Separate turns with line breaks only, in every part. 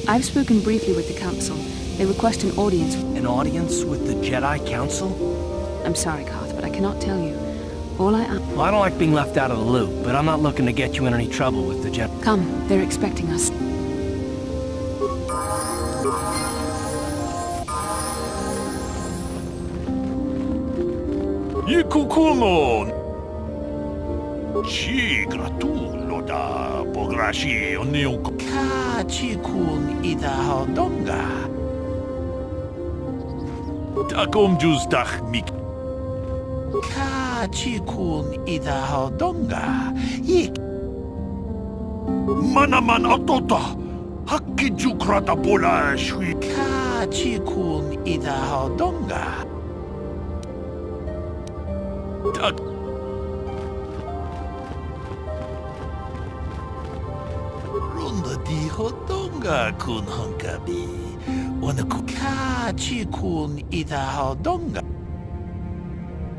I've spoken briefly with the Council. They request an audience.
An audience with the Jedi Council?
I'm sorry, Carth, but I cannot tell you. All I
Well, I don't like being left out of the loop, but I'm not looking to get you in any trouble with the Jedi.
Come, they're expecting us.
Ikukumo! Ci gratullo da pograshi onio ka chikun ida hodonga. Takom jus dach mik. Ka chikun ida hodonga. Ik. Manaman autota. Hakki jukrata bola shui. Ka chikun ida hodonga. Runda di hodonga kun honkabi. Onaku kachi kun ida hodonga.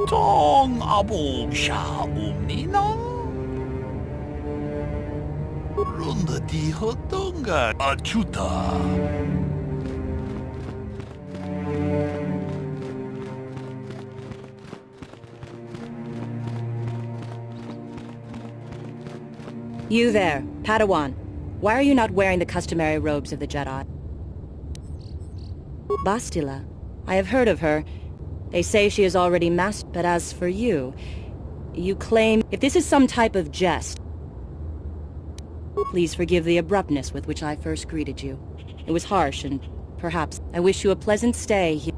Tong abog sha umninong. Runda di hodonga achuta.
You there, Padawan. Why are you not wearing the customary robes of the Jedi? Bastila. I have heard of her. They say she is already mastered, but as for you, you claim... If this is some type of jest, please forgive the abruptness with which I first greeted you. It was harsh, and perhaps I wish you a pleasant stay here.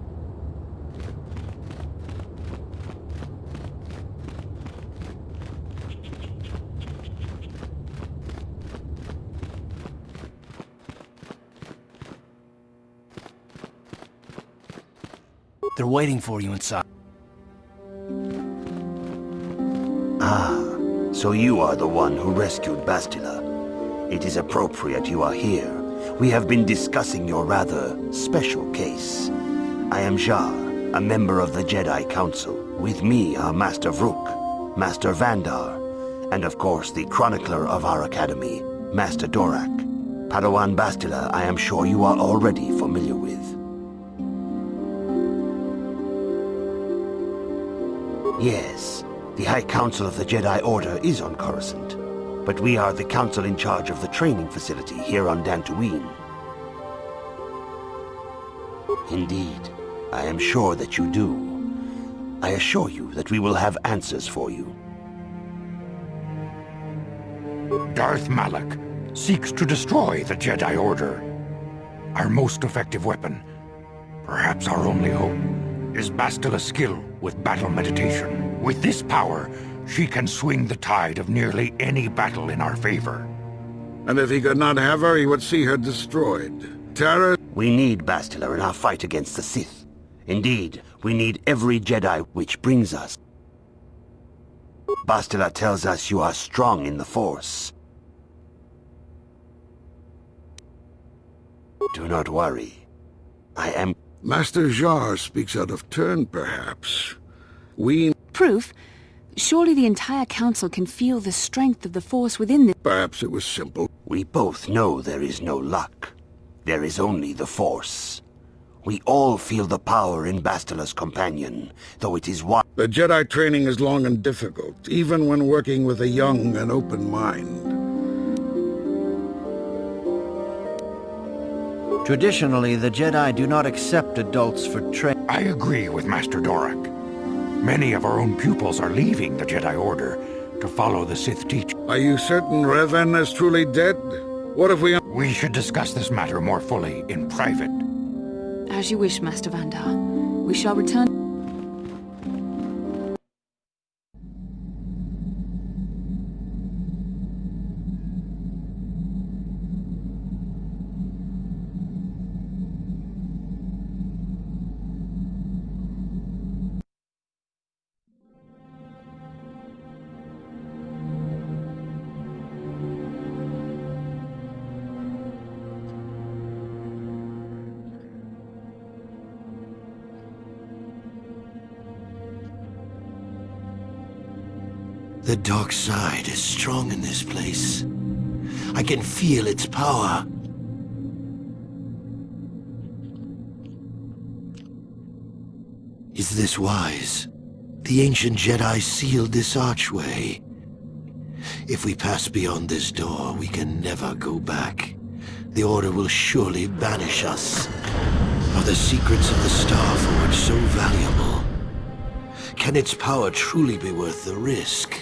They're waiting for you inside.
Ah, so you are the one who rescued Bastila. It is appropriate you are here. We have been discussing your rather special case. I am Jar, a member of the Jedi Council. With me are Master Vrook, Master Vandar, and of course the chronicler of our academy, Master Dorak. Padawan Bastila, I am sure you are already familiar with. Yes, the High Council of the Jedi Order is on Coruscant, but we are the council in charge of the training facility here on Dantuin. Indeed, I am sure that you do. I assure you that we will have answers for you.
Darth Malak seeks to destroy the Jedi Order. Our most effective weapon, perhaps our only hope, is Bastila's skill with battle meditation. With this power, she can swing the tide of nearly any battle in our favor.
And if he could not have her, he would see her destroyed. Terror...
We need Bastila in our fight against the Sith. Indeed, we need every Jedi, which brings us. Bastila tells us you are strong in the Force. Do not worry. I am...
Master Jar speaks out of turn, perhaps. We...
Proof? Surely the entire Council can feel the strength of the Force within this...
Perhaps it was simple.
We both know there is no luck. There is only the Force. We all feel the power in Bastila's companion, though it is one...
The Jedi training is long and difficult, even when working with a young and open mind.
Traditionally, the Jedi do not accept adults for training.
I agree with Master Dorak. Many of our own pupils are leaving the Jedi Order to follow the Sith teaching.
Are you certain Revan is truly dead? What if we...
We should discuss this matter more fully in private.
As you wish, Master Vandar. We shall return...
The dark side is strong in this place. I can feel its power.
Is this wise? The ancient Jedi sealed this archway. If we pass beyond this door, we can never go back. The Order will surely banish us. Are the secrets of the Star Forge so valuable? Can its power truly be worth the risk?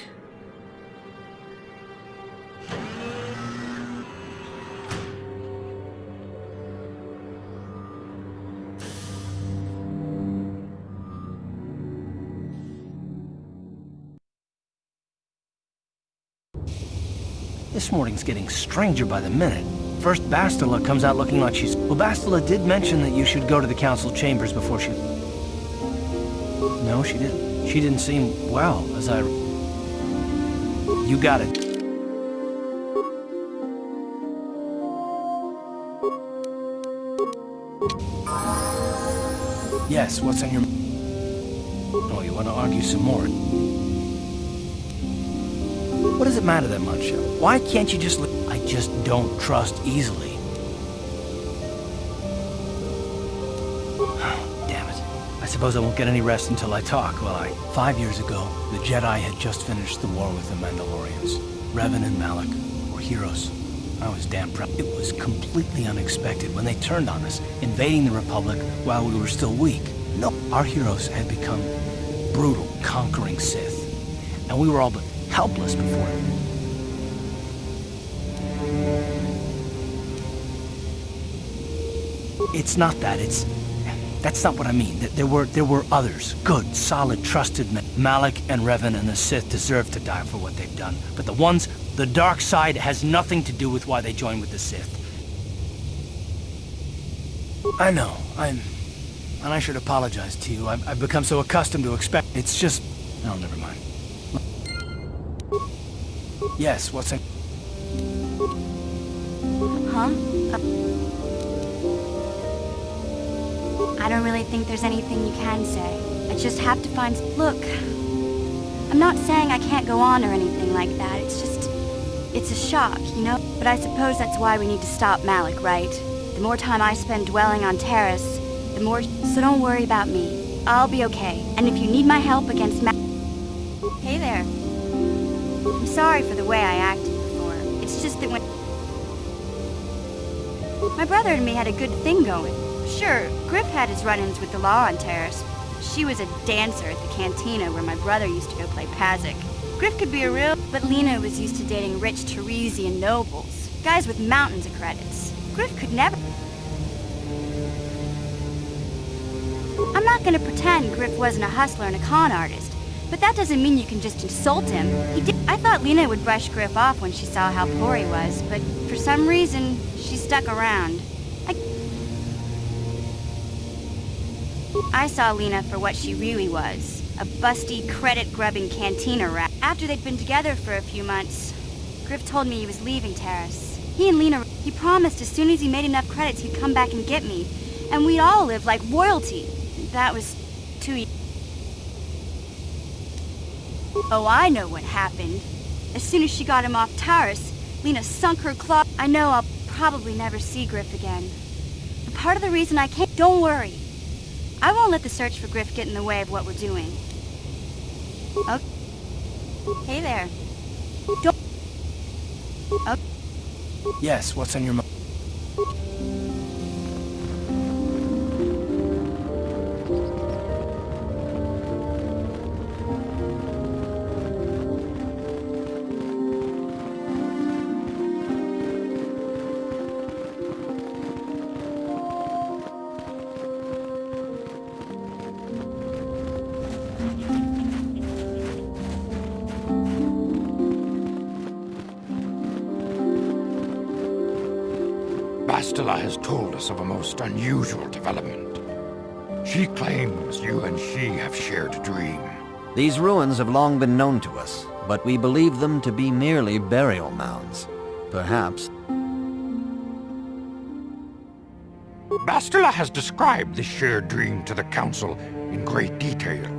This morning's getting stranger by the minute. First, Bastila comes out looking like she's... Well, Bastila did mention that you should go to the council chambers before she... No, she didn't. She didn't seem well, as I... You got it. Yes, what's on your... Oh, you want to argue some more? What does it matter that much? Why can't you just... I just don't trust easily. Damn it. I suppose I won't get any rest until I talk, will I? 5 years ago, the Jedi had just finished the war with the Mandalorians. Revan and Malak were heroes. I was damn proud. It was completely unexpected when they turned on us, invading the Republic while we were still weak. No, our heroes had become brutal, conquering Sith. And we were all but helpless before it. It's not that, that's not what I mean. There were others. Good, solid, trusted men. Malak and Revan and the Sith deserve to die for what they've done. But the dark side has nothing to do with why they joined with the Sith. I know, and I should apologize to you. I've become so accustomed to expect... It's just... Oh, never mind. Yes, what's in...
Huh? I don't really think there's anything you can say. I just have to find... Look, I'm not saying I can't go on or anything like that. It's just... It's a shock, you know? But I suppose that's why we need to stop Malak, right? The more time I spend dwelling on Terrace, the more... So don't worry about me. I'll be okay. And if you need my help against Hey there. I'm sorry for the way I acted before. It's just that when... My brother and me had a good thing going. Sure, Griff had his run-ins with the law on Terrace. She was a dancer at the cantina where my brother used to go play Pazik. Griff could be a real... But Lena was used to dating rich Teresian nobles. Guys with mountains of credits. Griff could never... I'm not gonna pretend Griff wasn't a hustler and a con artist. But that doesn't mean you can just insult him. I thought Lena would brush Griff off when she saw how poor he was, but for some reason, she stuck around. I saw Lena for what she really was. A busty, credit-grubbing cantina rat. After they'd been together for a few months, Griff told me he was leaving Terrace. He and Lena, he promised as soon as he made enough credits he'd come back and get me. And we'd all live like royalty. That was 2 years. Oh, I know what happened. As soon as she got him off Terrace, Lena sunk her claw. I know I'll probably never see Griff again. But part of the reason I can't... Don't worry. I won't let the search for Griff get in the way of what we're doing. Okay. Hey there. Don't... Okay.
Yes, what's on your mind?
Bastila has told us of a most unusual development. She claims you and she have shared a dream.
These ruins have long been known to us, but we believe them to be merely burial mounds. Perhaps.
Bastila has described this shared dream to the Council in great detail.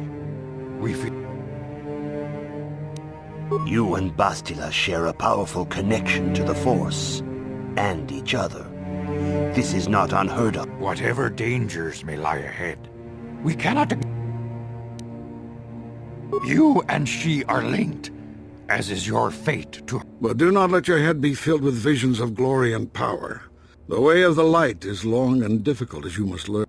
We feel...
You and Bastila share a powerful connection to the Force, and each other. This is not unheard of.
Whatever dangers may lie ahead, we cannot... You and she are linked, as is your fate to...
But do not let your head be filled with visions of glory and power. The way of the light is long and difficult, as you must learn.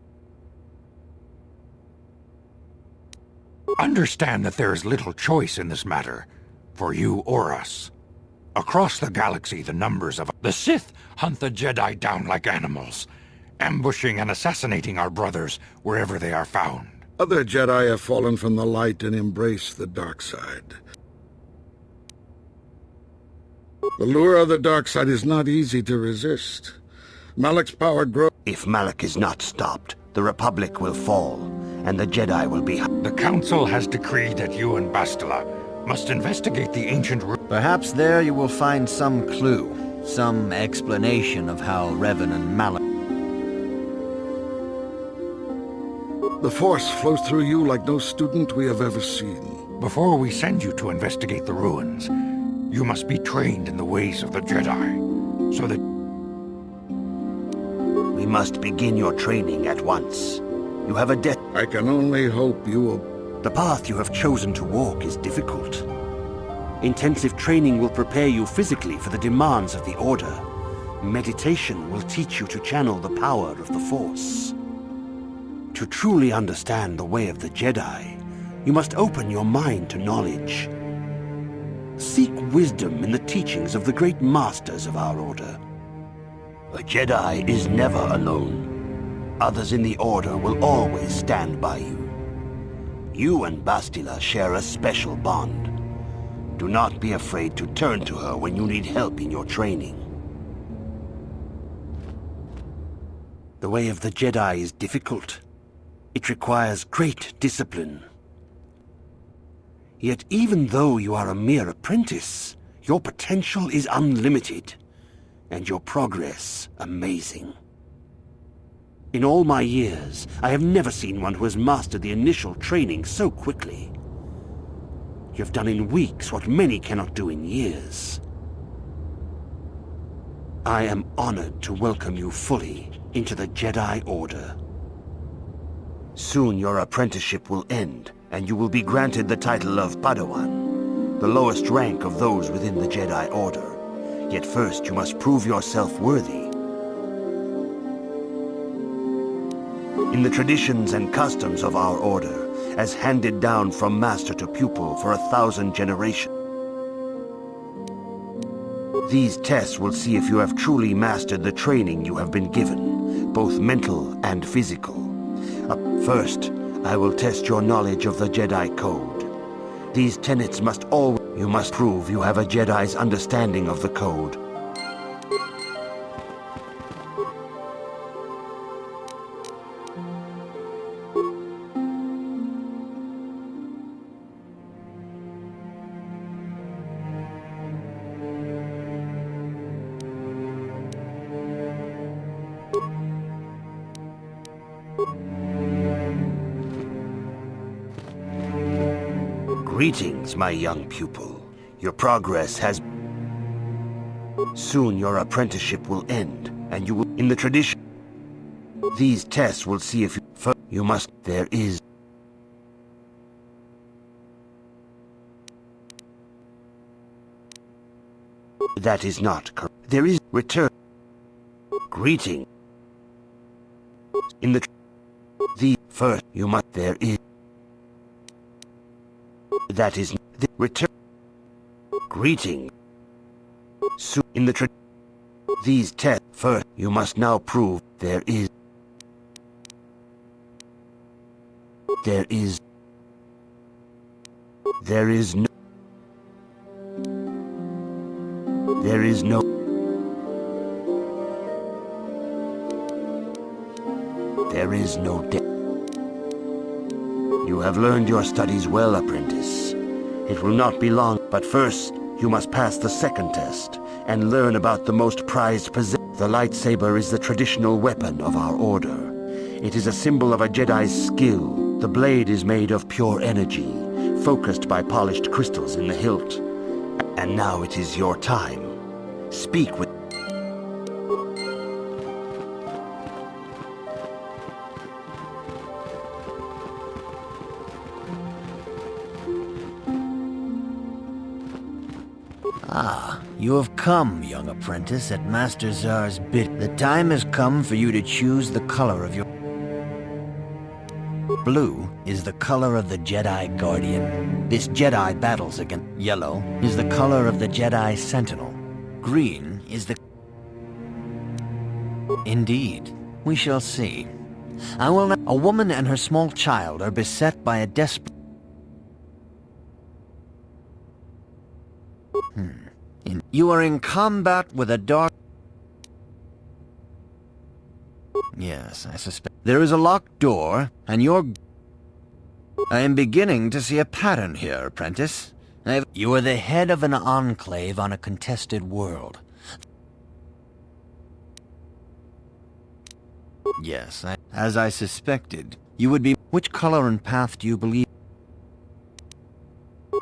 Understand that there is little choice in this matter, for you or us. Across the galaxy, the numbers of... The Sith hunt the Jedi down like animals, ambushing and assassinating our brothers wherever they are found.
Other Jedi have fallen from the light and embraced the dark side. The lure of the dark side is not easy to resist. Malak's power grows.
If Malak is not stopped, the Republic will fall, and the Jedi will be...
The Council has decreed that you and Bastila must investigate the ancient...
Perhaps there you will find some clue, some explanation of how Revan and Malak...
The Force flows through you like no student we have ever seen.
Before we send you to investigate the ruins, you must be trained in the ways of the Jedi, so that...
We must begin your training at once. You have a debt...
I can only hope you will...
The path you have chosen to walk is difficult. Intensive training will prepare you physically for the demands of the Order. Meditation will teach you to channel the power of the Force. To truly understand the way of the Jedi, you must open your mind to knowledge. Seek wisdom in the teachings of the great masters of our Order. A Jedi is never alone. Others in the Order will always stand by you. You and Bastila share a special bond. Do not be afraid to turn to her when you need help in your training. The way of the Jedi is difficult. It requires great discipline. Yet even though you are a mere apprentice, your potential is unlimited, and your progress amazing. In all my years, I have never seen one who has mastered the initial training so quickly. You have done in weeks what many cannot do in years. I am honored to welcome you fully into the Jedi Order. Soon your apprenticeship will end, and you will be granted the title of Padawan, the lowest rank of those within the Jedi Order. Yet first you must prove yourself worthy. In the traditions and customs of our Order, as handed down from master to pupil for 1,000 generations, these tests will see if you have truly mastered the training you have been given, both mental and physical. First, I will test your knowledge of the Jedi Code. These tenets must always... You must prove you have a Jedi's understanding of the Code. Greetings, my young pupil. Your progress has... Soon your apprenticeship will end, and you will... In the tradition... These tests will see if you... You must... There is... That is not correct. There is... Return... Greeting. In the... The... First, you must... There is... That is the return. Greeting. So in the these tests first, you must now prove there is. There is no. There is no. There is no death. You have learned your studies well, apprentice. It will not be long, but first, you must pass the second test, and learn about the most prized possession. The lightsaber is the traditional weapon of our Order. It is a symbol of a Jedi's skill. The blade is made of pure energy, focused by polished crystals in the hilt. And now it is your time. Speak with...
Ah, you have come, young apprentice, at Master Zar's bid. The time has come for you to choose the color of your... Blue is the color of the Jedi Guardian. This Jedi battles against... Yellow is the color of the Jedi Sentinel. Green is the... Indeed, we shall see. I will not... A woman and her small child are beset by a desperate... You are in combat with a dark... Yes, I suspect... There is a locked door, and you're... I am beginning to see a pattern here, apprentice. You are the head of an enclave on a contested world. Yes, as I suspected, you would be... Which color and path do you believe?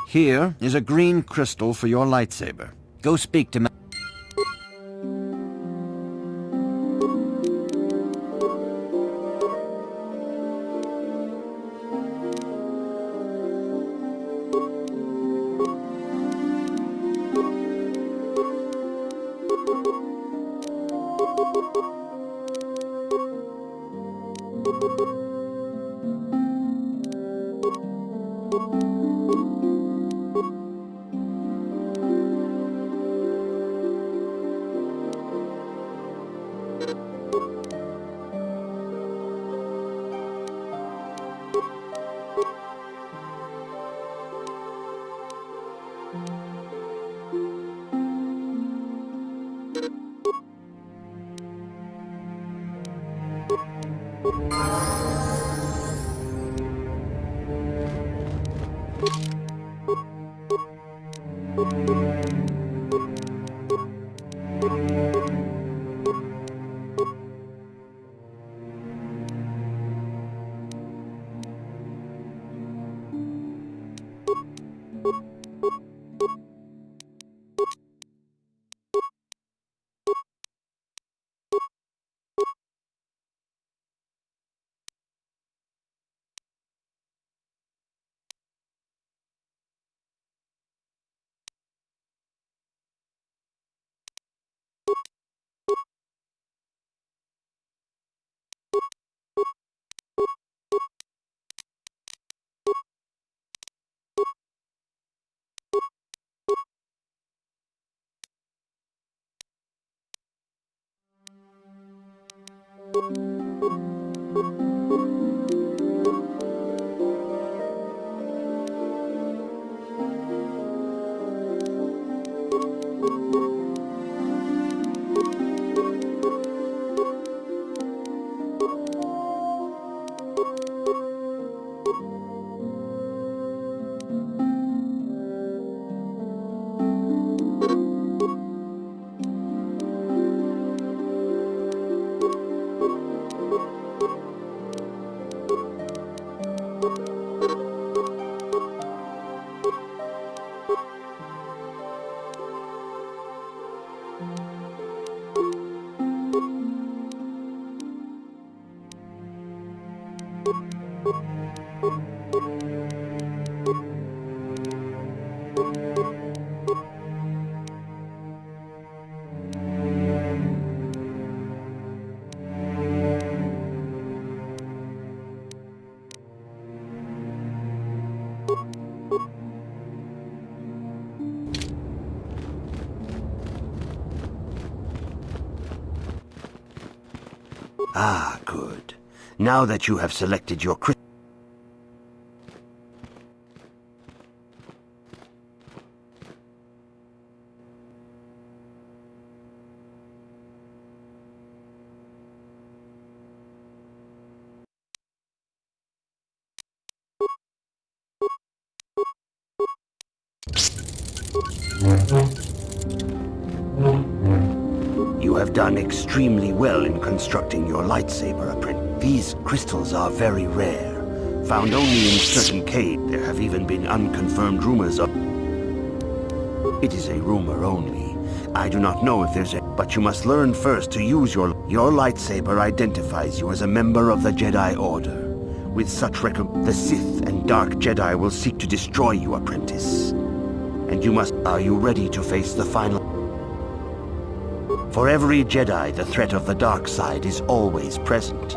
Here is a green crystal for your lightsaber. Go speak to...
Ah, good. Now that you have selected your crystal... You have done extremely well in constructing your lightsaber, apprentice. These crystals are very rare, found only in certain caves. There have even been unconfirmed rumors of... It is a rumor only. I do not know if there's a... But you must learn first to use your lightsaber identifies you as a member of the Jedi Order. With such the Sith and Dark Jedi will seek to destroy you, apprentice. And you must... Are you ready to face the final... For every Jedi, the threat of the dark side is always present.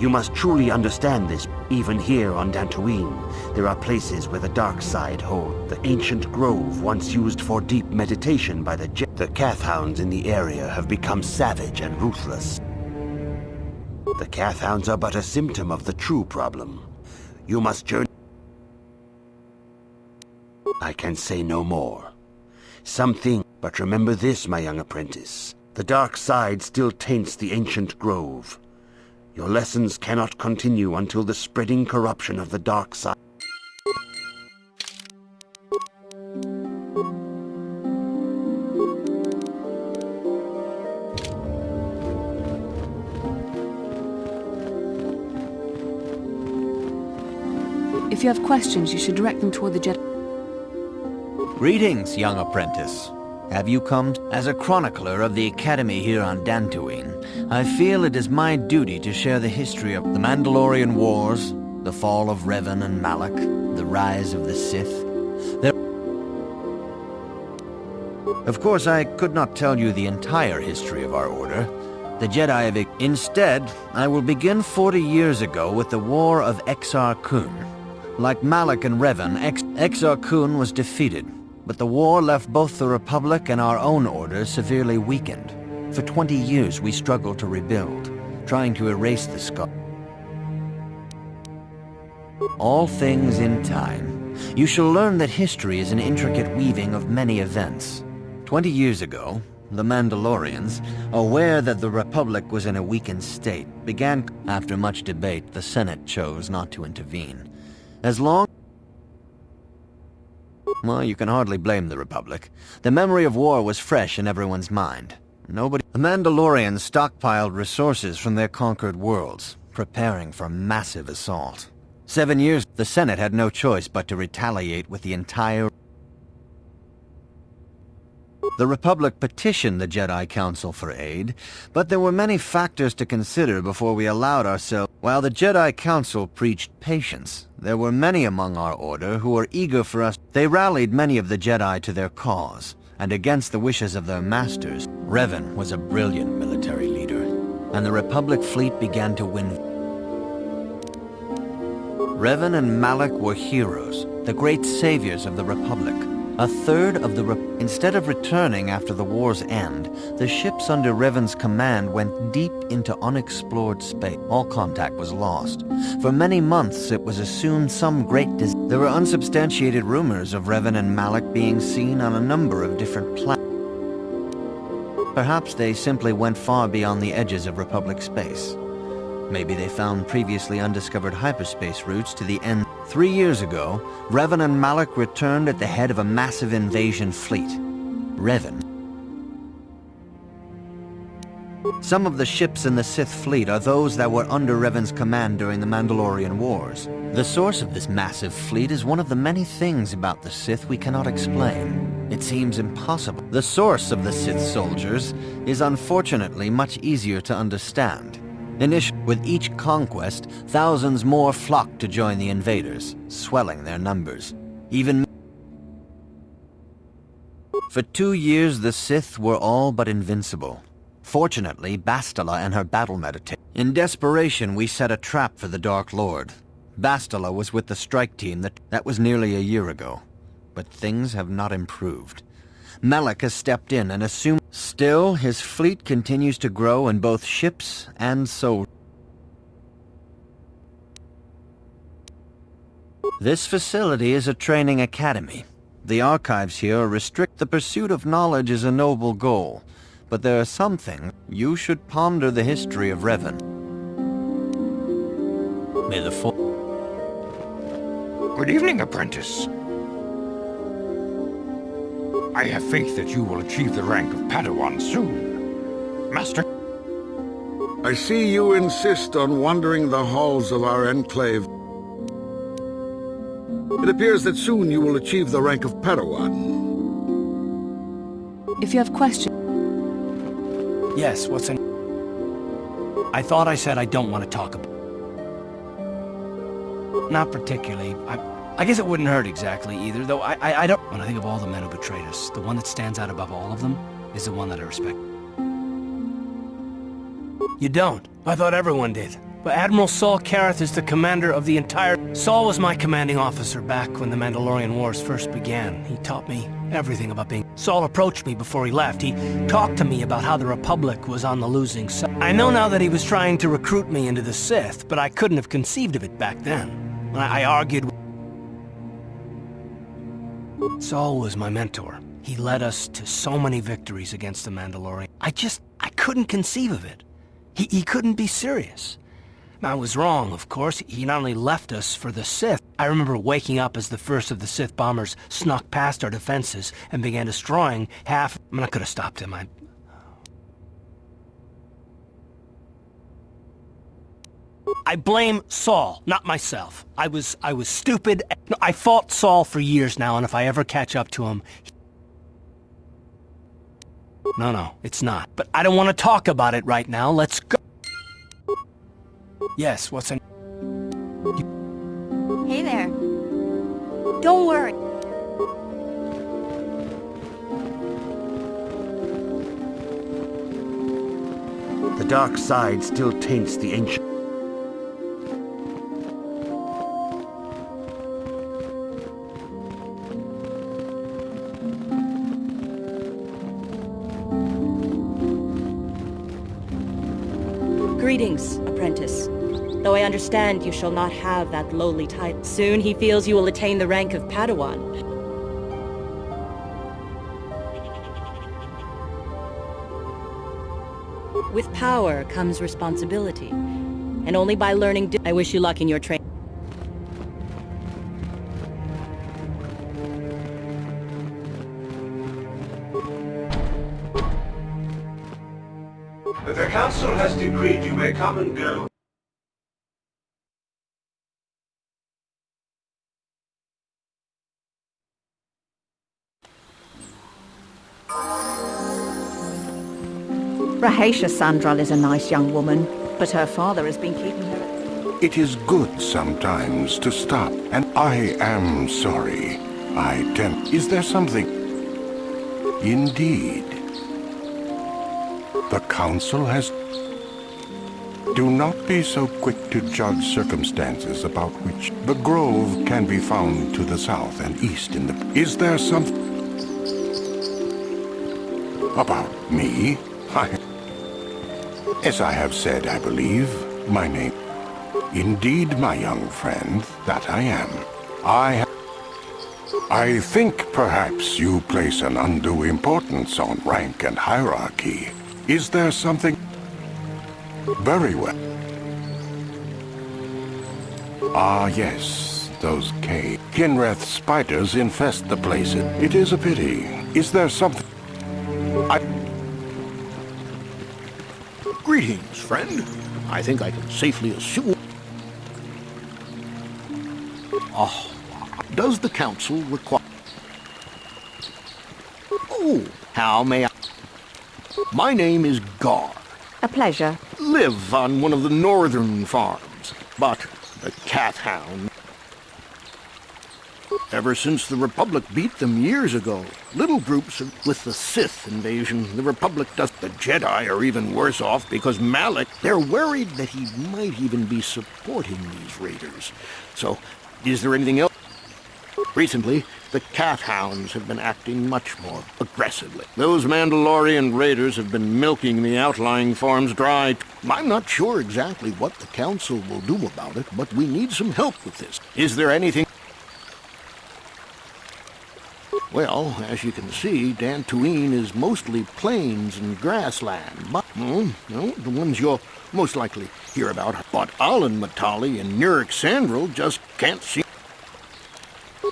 You must truly understand this. Even here on Dantooine, there are places where the dark side holds. The ancient grove once used for deep meditation by the Jedi. The Kathhounds in the area have become savage and ruthless. The Kathhounds are but a symptom of the true problem. You must journey... I can say no more. Something, but remember this, my young apprentice. The dark side still taints the ancient grove. Your lessons cannot continue until the spreading corruption of the dark side...
If you have questions, you should direct them toward the Jedi.
Greetings, young apprentice. Have you come? As a chronicler of the Academy here on Dantooine, I feel it is my duty to share the history of the Mandalorian Wars, the fall of Revan and Malak, the rise of the Sith. Of course, I could not tell you the entire history of our order. The Jedi have... Instead, I will begin 40 years ago with the War of Exar Kun. Like Malak and Revan, Exar Kun was defeated, but the war left both the Republic and our own order severely weakened. For 20 years we struggled to rebuild, trying to erase the scar. All things in time. You shall learn that history is an intricate weaving of many events. 20 years ago, the Mandalorians, aware that the Republic was in a weakened state, began... After much debate, the Senate chose not to intervene. As long... Well, you can hardly blame the Republic. The memory of war was fresh in everyone's mind. The Mandalorians stockpiled resources from their conquered worlds, preparing for massive assault. 7 years, the Senate had no choice but to retaliate with the entire... The Republic petitioned the Jedi Council for aid, but there were many factors to consider before we allowed ourselves... While the Jedi Council preached patience, there were many among our order who were eager for us. They rallied many of the Jedi to their cause, and against the wishes of their masters. Revan was a brilliant military leader, and the Republic fleet began to win. Revan and Malak were heroes, the great saviors of the Republic. A third of the Instead of returning after the war's end, the ships under Revan's command went deep into unexplored space. All contact was lost. For many months it was assumed some great There were unsubstantiated rumors of Revan and Malak being seen on a number of different planets. Perhaps they simply went far beyond the edges of Republic space. Maybe they found previously undiscovered hyperspace routes to the end. 3 years ago, Revan and Malak returned at the head of a massive invasion fleet. Revan. Some of the ships in the Sith fleet are those that were under Revan's command during the Mandalorian Wars. The source of this massive fleet is one of the many things about the Sith we cannot explain. It seems impossible. The source of the Sith soldiers is unfortunately much easier to understand. With each conquest, thousands more flocked to join the invaders, swelling their numbers. For 2 years, the Sith were all but invincible. Fortunately, Bastila and her battle meditation. In desperation, we set a trap for the Dark Lord. Bastila was with the strike team that was nearly a year ago. But things have not improved. Malak has stepped in and assumed... Still, his fleet continues to grow in both ships and soldiers. This facility is a training academy. The archives here are restrict. The pursuit of knowledge is a noble goal, but there are some things. You should ponder the history of Revan. May the Force...
Good evening, apprentice. I have faith that you will achieve the rank of Padawan soon. Master...
I see you insist on wandering the halls of our enclave. It appears that soon you will achieve the rank of Padawan.
If you have questions...
Yes, what's in... I thought I said I don't want to talk about... Not particularly. I guess it wouldn't hurt exactly either, though I don't... When I think of all the men who betrayed us, the one that stands out above all of them is the one that I respect. You don't? I thought everyone did. But Admiral Saul Karath is the commander of the entire... Saul was my commanding officer back when the Mandalorian Wars first began. He taught me everything about being... Saul approached me before he left. He talked to me about how the Republic was on the losing side. I know now that he was trying to recruit me into the Sith, but I couldn't have conceived of it back then. I argued with... Saul was my mentor. He led us to so many victories against the Mandalorian. I couldn't conceive of it. He couldn't be serious. I was wrong, of course. He not only left us for the Sith. I remember waking up as the first of the Sith bombers snuck past our defenses and began destroying half... I could have stopped him. I blame Saul, not myself. I was stupid. I fought Saul for years now, and if I ever catch up to him... No, it's not. But I don't want to talk about it right now. Let's go. Yes, what's in...
Hey there. Don't worry.
The dark side still taints the ancient...
Greetings, apprentice. Though I understand you shall not have that lowly title. Soon he feels you will attain the rank of Padawan. With power comes responsibility, and only by learning... I wish you luck in your training.
The Council has decreed you may come and go.
Rahasia Sandral is a nice young woman, but her father has been keeping her...
It is good sometimes to stop, and I am sorry. Is there something? Indeed. The Council has... Do not be so quick to judge circumstances about which the grove can be found to the south and east in the... Is there something... About me? As I have said, I believe, my name... Indeed, my young friend, that I am. I think perhaps you place an undue importance on rank and hierarchy. Is there something... Very well. Ah, yes, those Kinreth spiders infest the place. It is a pity. Is there something...
Greetings, friend. I think I can safely assume... Oh, does the Council require... Oh, how may I... My name is Gar.
A pleasure.
Live on one of the northern farms, but the cat hound... Ever since the Republic beat them years ago, little groups with the Sith invasion, the Republic does... The Jedi are even worse off because Malak, they're worried that he might even be supporting these raiders. So, is there anything else? Recently, the cat hounds have been acting much more aggressively. Those Mandalorian raiders have been milking the outlying farms dry. I'm not sure exactly what the Council will do about it, but we need some help with this. Is there anything... Well, as you can see, Dantuin is mostly plains and grassland, but, no, the ones you'll most likely hear about. But Alan Matali and Nurik Sandral just can't see...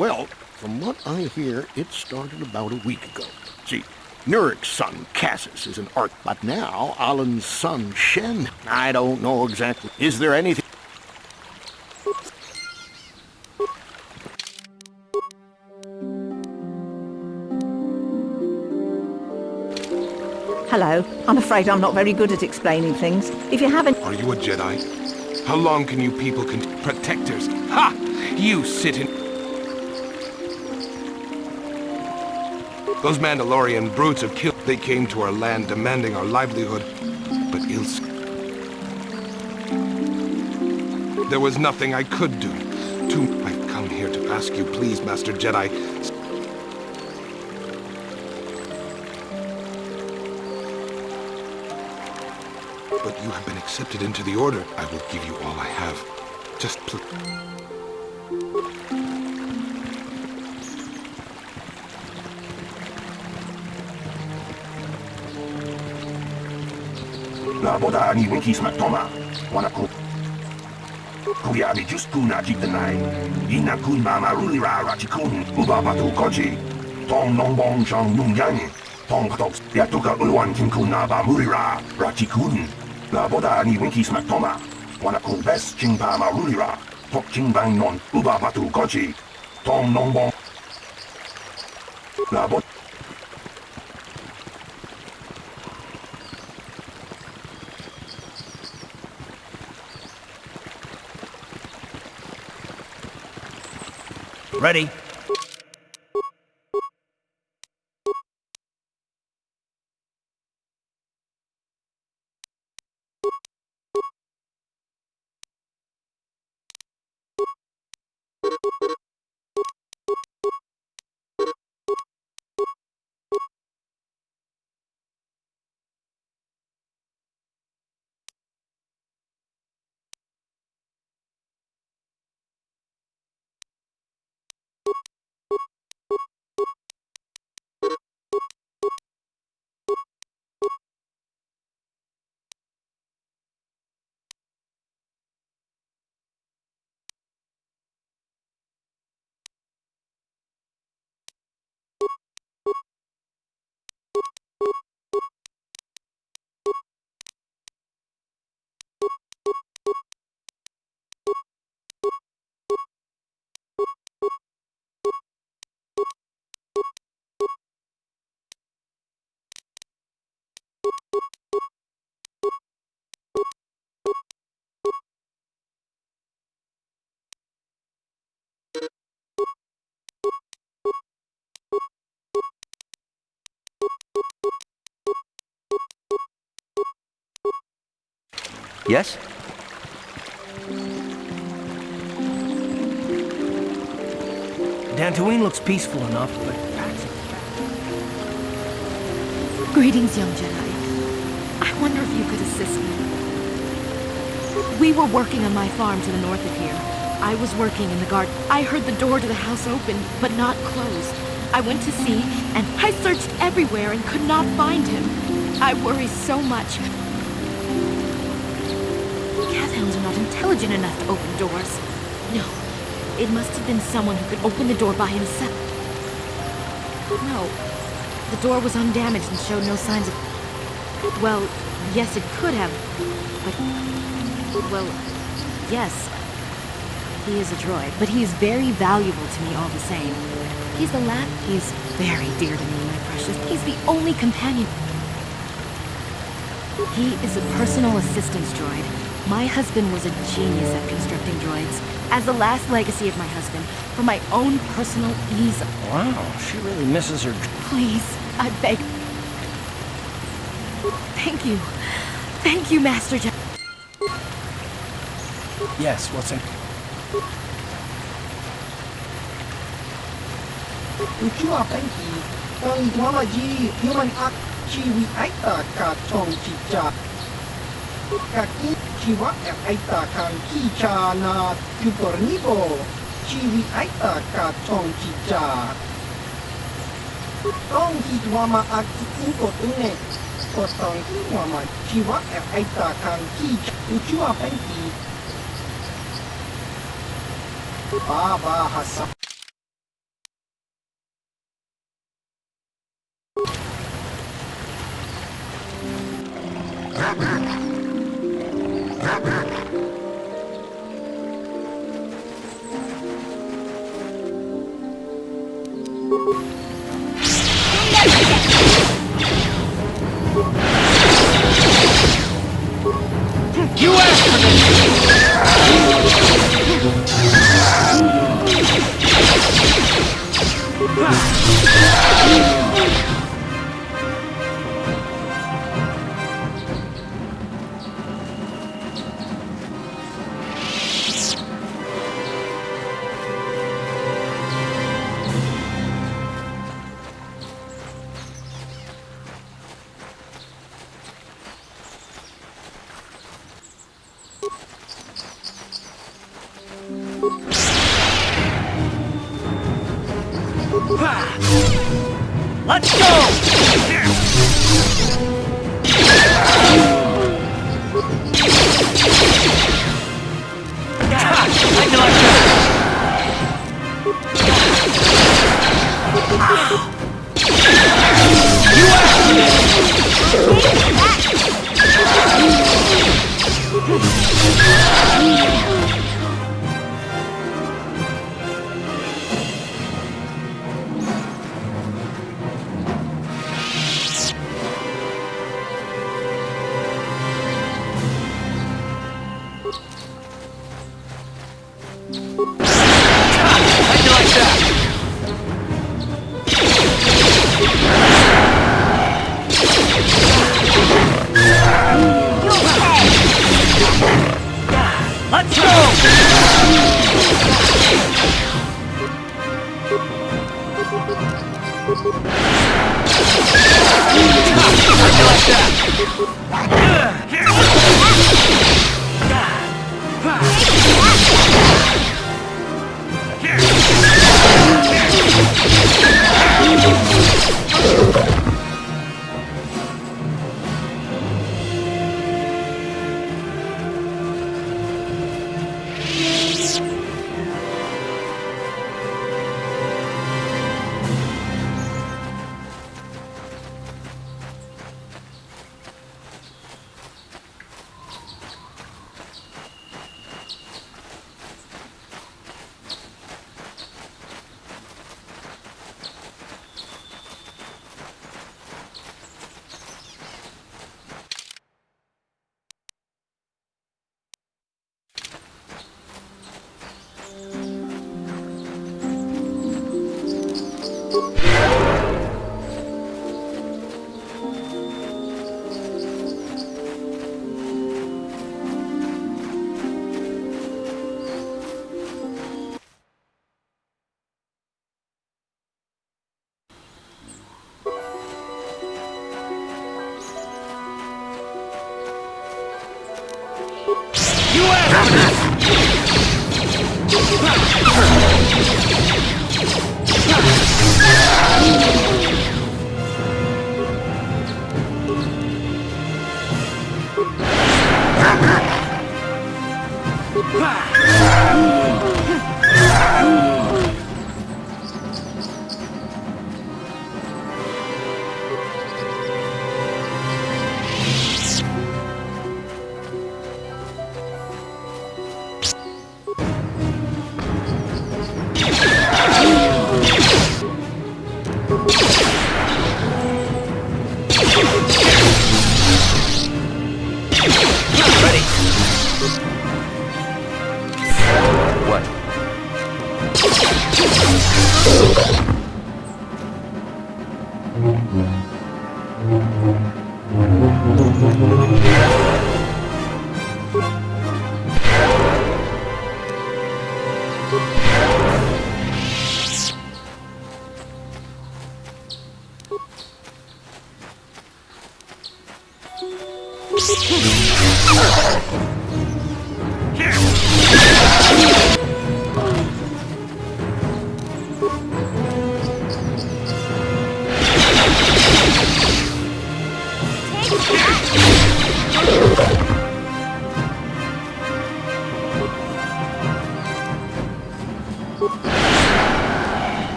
Well, from what I hear, it started about a week ago. See, Nurik's son, Cassis, is an arch, but now Alan's son, Shen, I don't know exactly. Is there anything...
Hello. I'm afraid I'm not very good at explaining things. If you haven't...
Are you a Jedi? How long can you people protectors? Ha! You sit in... Those Mandalorian brutes have killed. They came to our land demanding our livelihood, but there was nothing I could do. I've come here to ask you, please, Master Jedi. But you have been accepted into the Order. I will give you all I have. Just please.
La boda ni wikis matoma. Wanaku. Kuya bi just kuna jitanai. Ina kun mama rulira ratikun. Uba batu koji. Tong nong bong shang nung yang. Tong katoks. Yatuka ulwan kinkuna ba murira ratikun. La boda ni wikis matoma. Wanaku best chingpa ma rulira. Tok chingbang non. Uba batu koji. Tong nong bong. La boda.
Ready. Yes?
Dantuin looks peaceful enough, but...
Greetings, young Jedi. I wonder if you could assist me. We were working on my farm to the north of here. I was working in the garden. I heard the door to the house open, but not closed. I went to see, and I searched everywhere and could not find him. I worry so much. Cat-hounds are not intelligent enough to open doors. No, it must have been someone who could open the door by himself. No, the door was undamaged and showed no signs of... Well, yes, it could have, but... Well, yes, he is a droid, but he is very valuable to me all the same. He's the last... He's very dear to me, my precious. He's the only companion. He is a personal assistance droid. My husband was a genius at constructing droids. As the last legacy of my husband, for my own personal ease.
Wow, she really misses her...
Please, I beg. Thank you. Thank you, Master Jedi.
Yes, what's in...
うちは天気、teknologi human art ciwi aita ka chong chicha. Kaki ciwa aita kan kicha na tutornibo ciwi aita ka chong chicha. Tong hitwama ak inko tune. Kotong hitwama ciwa aita kan kicha. Uchiwa penki. Baba Hassan.
You asked for this! Let's go!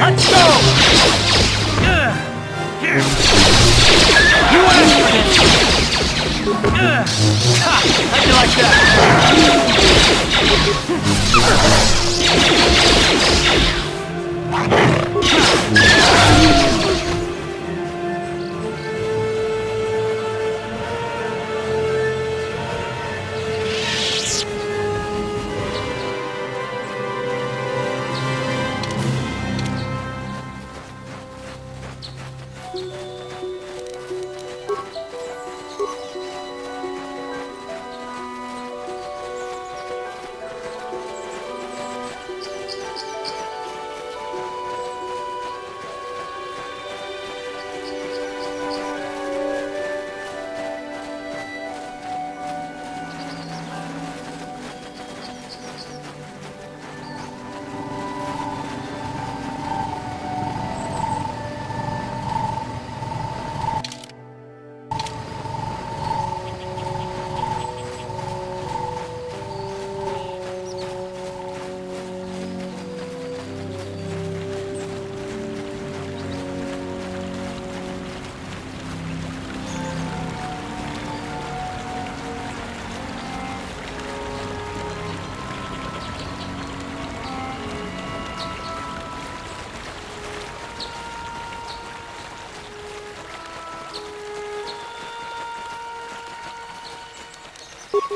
Let's go! You asked for this! How'd you like that?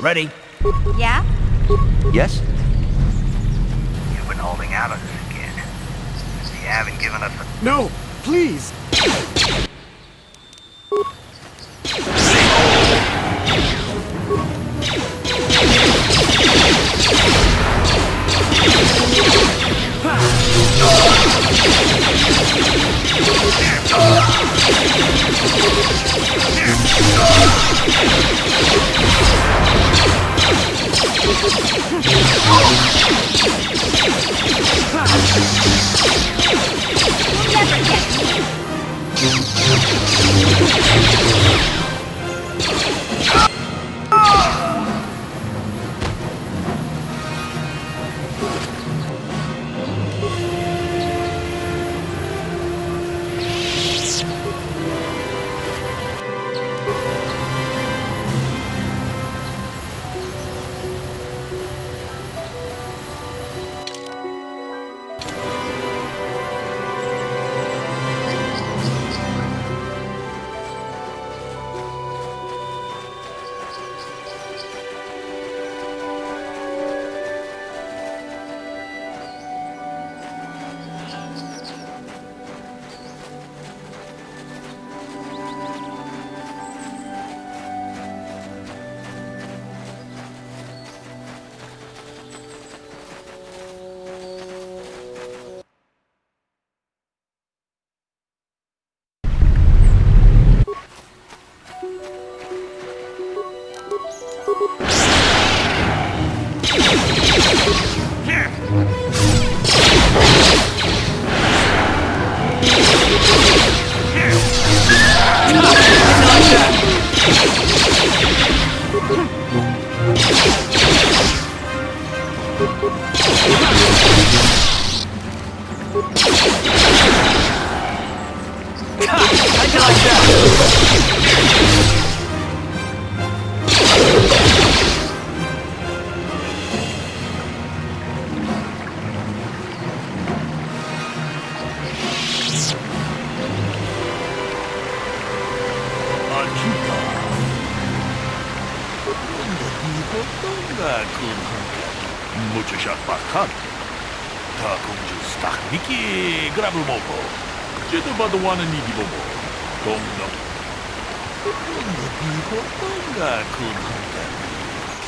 Ready?
Yeah?
Yes?
You've been holding out on this again. You haven't given us a...
No, please!
Muchas bakhan. Ta kumju stak Niki Grabumobo. Jedu Padawan ni Dibobo. Dong dong. Donga kun hanga.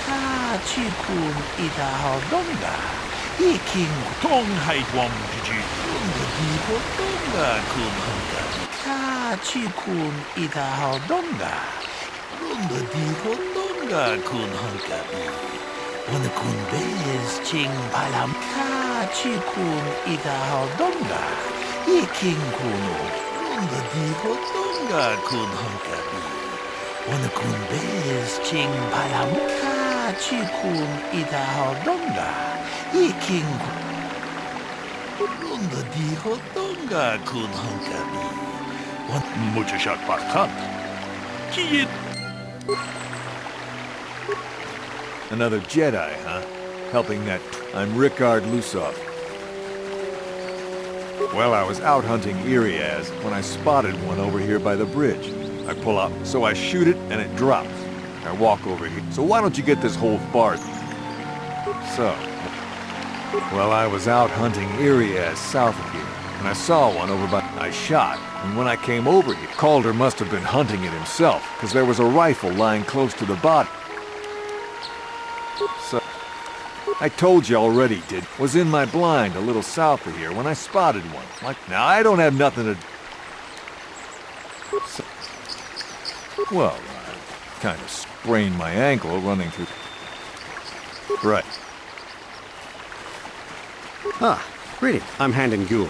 Ka chi kun ida donga. Iking tong hai wam juju. Donga kun hanga. Ka chi kun ida donga. Donga kun hanga. One kun bez ching palam ka chi kun ida donga. Iking kuno. Donga digo donga kun hanga. One kun bez ching palam ka chi kun ida donga. Iking donga digo donga kun hanga. One mucho shot bakhan. Kiyit.
Another Jedi, huh? Helping that... I'm Rickard Lusov. Well, I was out hunting Iriaz when I spotted one over here by the bridge. I pull up, so I shoot it, and it drops. I walk over here. So why don't you get this whole farce? So... Well, I was out hunting Iriaz south of here, and I saw one over by... I shot, and when I came over here, Calder must have been hunting it himself, because there was a rifle lying close to the body. So, I told you already, was in my blind a little south of here when I spotted one. Like, now I don't have nothing to... So, well, I kind of sprained my ankle running through... Right.
Ah, greeting. I'm Handon Gould.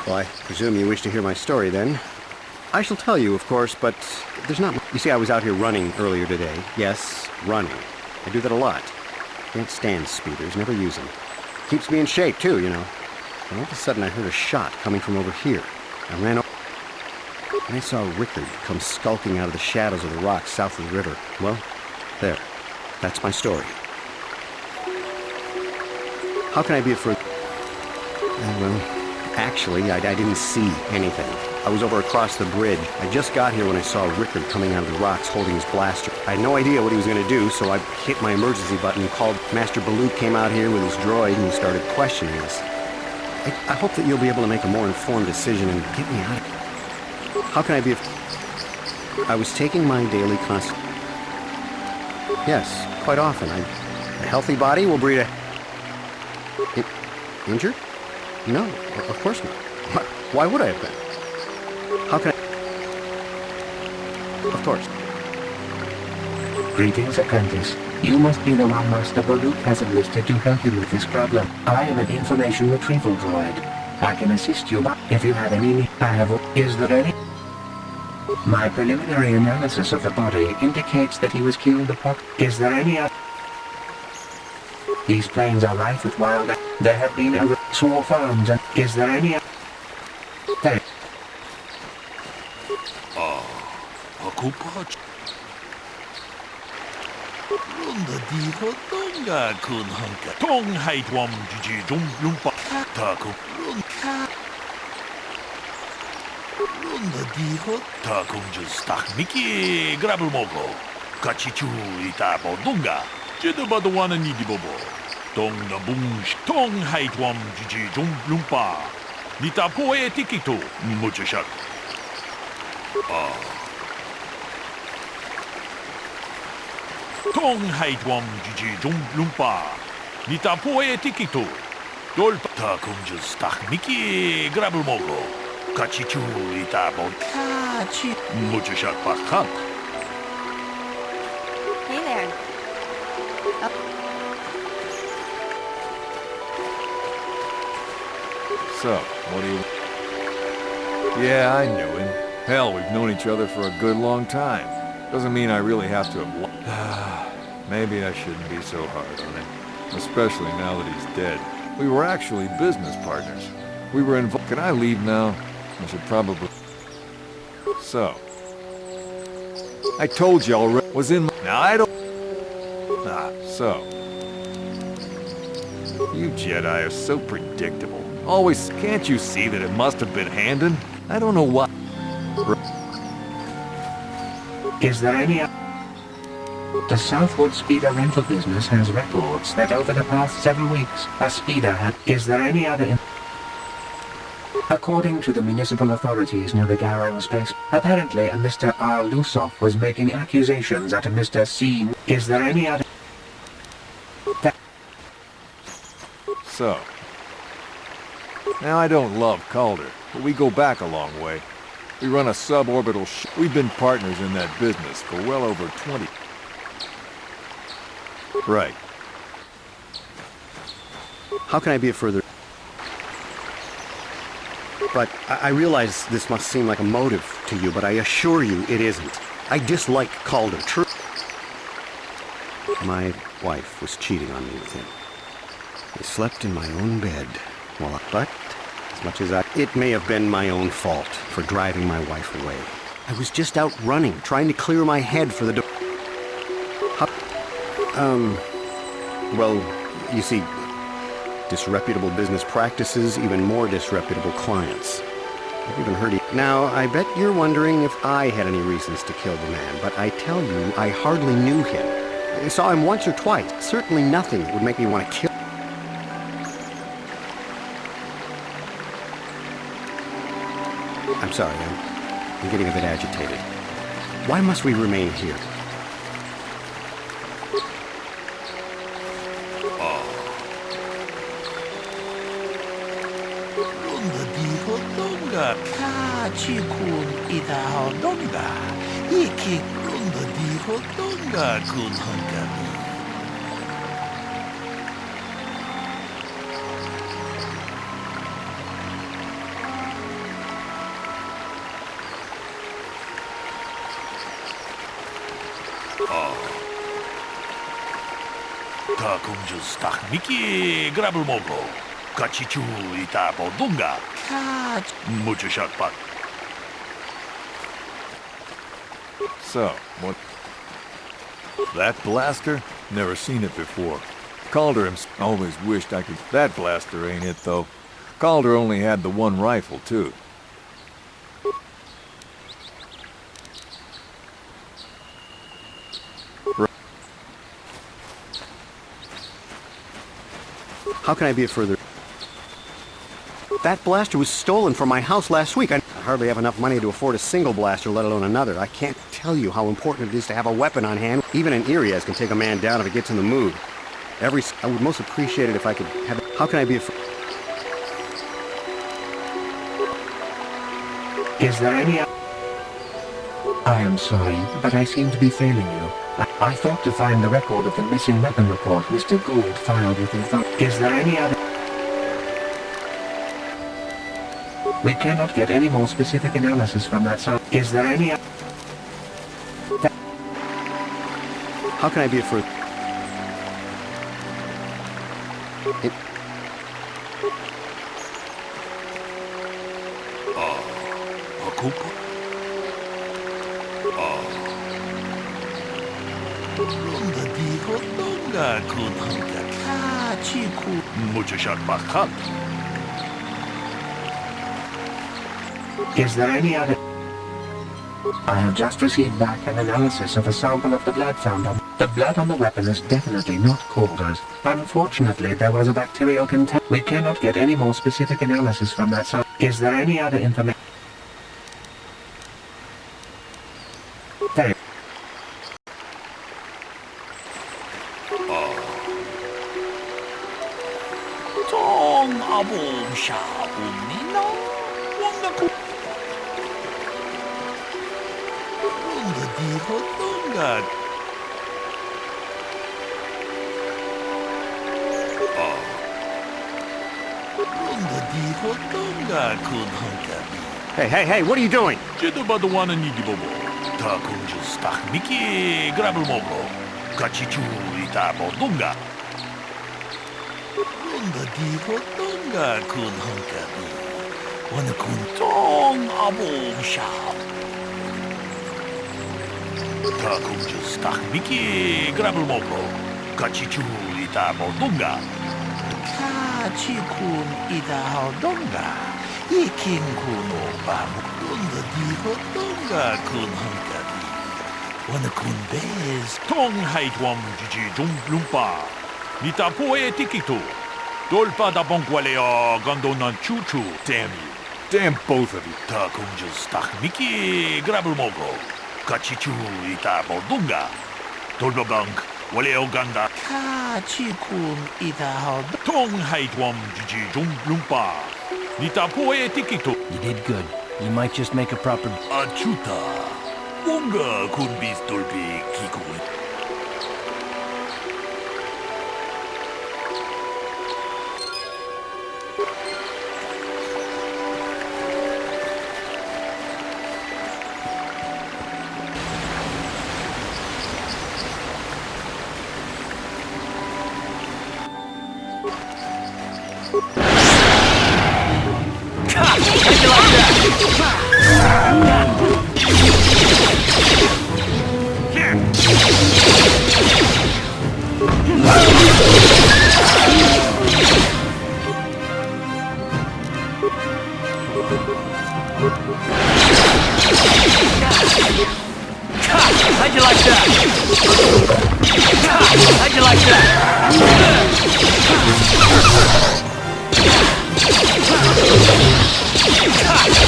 Well, I presume you wish to hear my story, then. I shall tell you, of course, but there's not... You see, I was out here running earlier today. Yes, running. I do that a lot. Can't stand speeders, never use them. Keeps me in shape, too, you know. And all of a sudden, I heard a shot coming from over here. I ran over... And I saw Rickard come skulking out of the shadows of the rocks south of the river. Well, there. That's my story. How can I be of further... well, actually, I didn't see anything. I was over across the bridge. I just got here when I saw Rickard coming out of the rocks holding his blaster. I had no idea what he was going to do, so I hit my emergency button and called. Master Balut came out here with his droid and he started questioning us. I hope that you'll be able to make a more informed decision and get me out of here. How can I be I was taking my daily Yes, quite often. A healthy body will breed a... Injured? No, of course not. Why would I have been? How can I... Of course.
Greetings, apprentice. You must be the one Master Balut has enlisted to help you with this problem. I am an information retrieval droid. I can assist you, but if you have any need, Is there any? My preliminary analysis of the body indicates that he was killed upon... Is there any other? These plains are rife with wild... There have been small farms and... Is there any other? There.
Runda diho donga kun hunka. Tong hai tuam jiji jum lumpa. Taku runka. Runda diho takum justak miki grabel mogo. Kachichu itabo dunga. Jeda Padawan nidi bobo. Tong na bunsh. Tong hai tuam jiji jum lumpa. Nita poe tikito. Muchashak. Tong hai tuam jiji jum lumpa. Nita poe tikito. Dol takum justak miki grabel mogo. Kachichu itabo. Kachi. Muchashak pakak.
Hey there.
So, what do you... Yeah, I knew him. Hell, we've known each other for a good long time. Doesn't mean I really have to have... Maybe I shouldn't be so hard on him. Especially now that he's dead. We were actually business partners. We were involved... Can I leave now? I should probably... So... I told you already... Was in my... Now I don't... So... You Jedi are so predictable. Always... Can't you see that it must have been Handon? I don't know what...
Is there any... The Southwood Speeder rental business has reports that over the past several weeks, a speeder had... Is there any other... According to the municipal authorities near the Garrow space, apparently a Mr. R. Lusov was making accusations at a Mr. C. Is there any other...
So... Now I don't love Calder, but we go back a long way. We run a suborbital We've been partners in that business for well over 20... Right.
How can I be a further... But I realize this must seem like a motive to you, but I assure you it isn't. I dislike Calder. My wife was cheating on me with him. I slept in my own bed but as much as it may have been my own fault for driving my wife away. I was just out running, trying to clear my head for the well, you see, disreputable business practices, even more disreputable clients. I've even heard Now, I bet you're wondering if I had any reasons to kill the man, but I tell you, I hardly knew him. I saw him once or twice. Certainly nothing that would make me want to kill. I'm sorry, I'm getting a bit agitated. Why must we remain here?
Runda diho donga. Kachi-kun idao donga. Iki runda diho donga kun hankami. Takunjus tak miki grabel mogo. Kachichu itabo dunga. Kach. Mucho shakpak.
So, what... That blaster? Never seen it before. Calder himself always wished I could... That blaster ain't it, though. Calder only had the one rifle, too.
How can I be of further... That blaster was stolen from my house last week. I hardly have enough money to afford a single blaster, let alone another. I can't tell you how important it is to have a weapon on hand. Even an Irias can take a man down if it gets in the mood. I would most appreciate it if I could have... How can I be of...
Is there any... I am sorry, but I seem to be failing you. I thought to find the record of the missing weapon report Mr. Gould filed with his... Is there any other... We cannot get any more specific analysis from that sound. Is there any...
How can I be of further...
Is there any other... I have just received back an analysis of a sample of the blood found on... The blood on the weapon is definitely not Calder's. Unfortunately, there was a bacterial contamination. We cannot get any more specific analysis from that sample. Is there any other information? There.
Hey, what are you doing?
Padawan and Nigibobo. Takunjus Takmiki, Grabelmobro. Kachichu Itabo Dunga. Runda Diho Dunga Kun Hunkabi. Wanakuntong Abo Shab. Takunjus Takmiki, Grabelmobro. Kachichu Itabo Dunga. Kachikun Itabo Dunga. Ikin kuno bamu runda diho dunga kun hunkabi. Wana kun bez. Tong haitwam jiji lumpa. Nita poe tikito. Dolpa da bonkwaleo gondonan chuchu. Damn you.
Damn both of you.
Ta kunjus takmiki grabelmogo. Kachichu ita bodunga. Dolpa bank waleo ganda. Kachikun ita tong haitwam jiji lumpa.
You did good. You might just make a proper...
Achuta. Unga kunbis dolpi kikui.
How'd you like that? How'd you like that?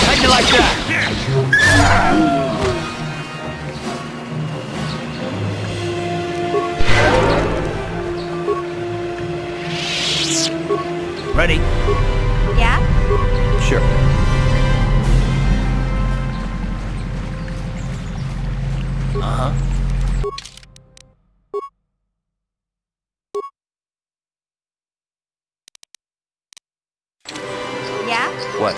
How'd you like that? Ready?
Yeah?
Sure.
Uh-huh.
Yeah?
What?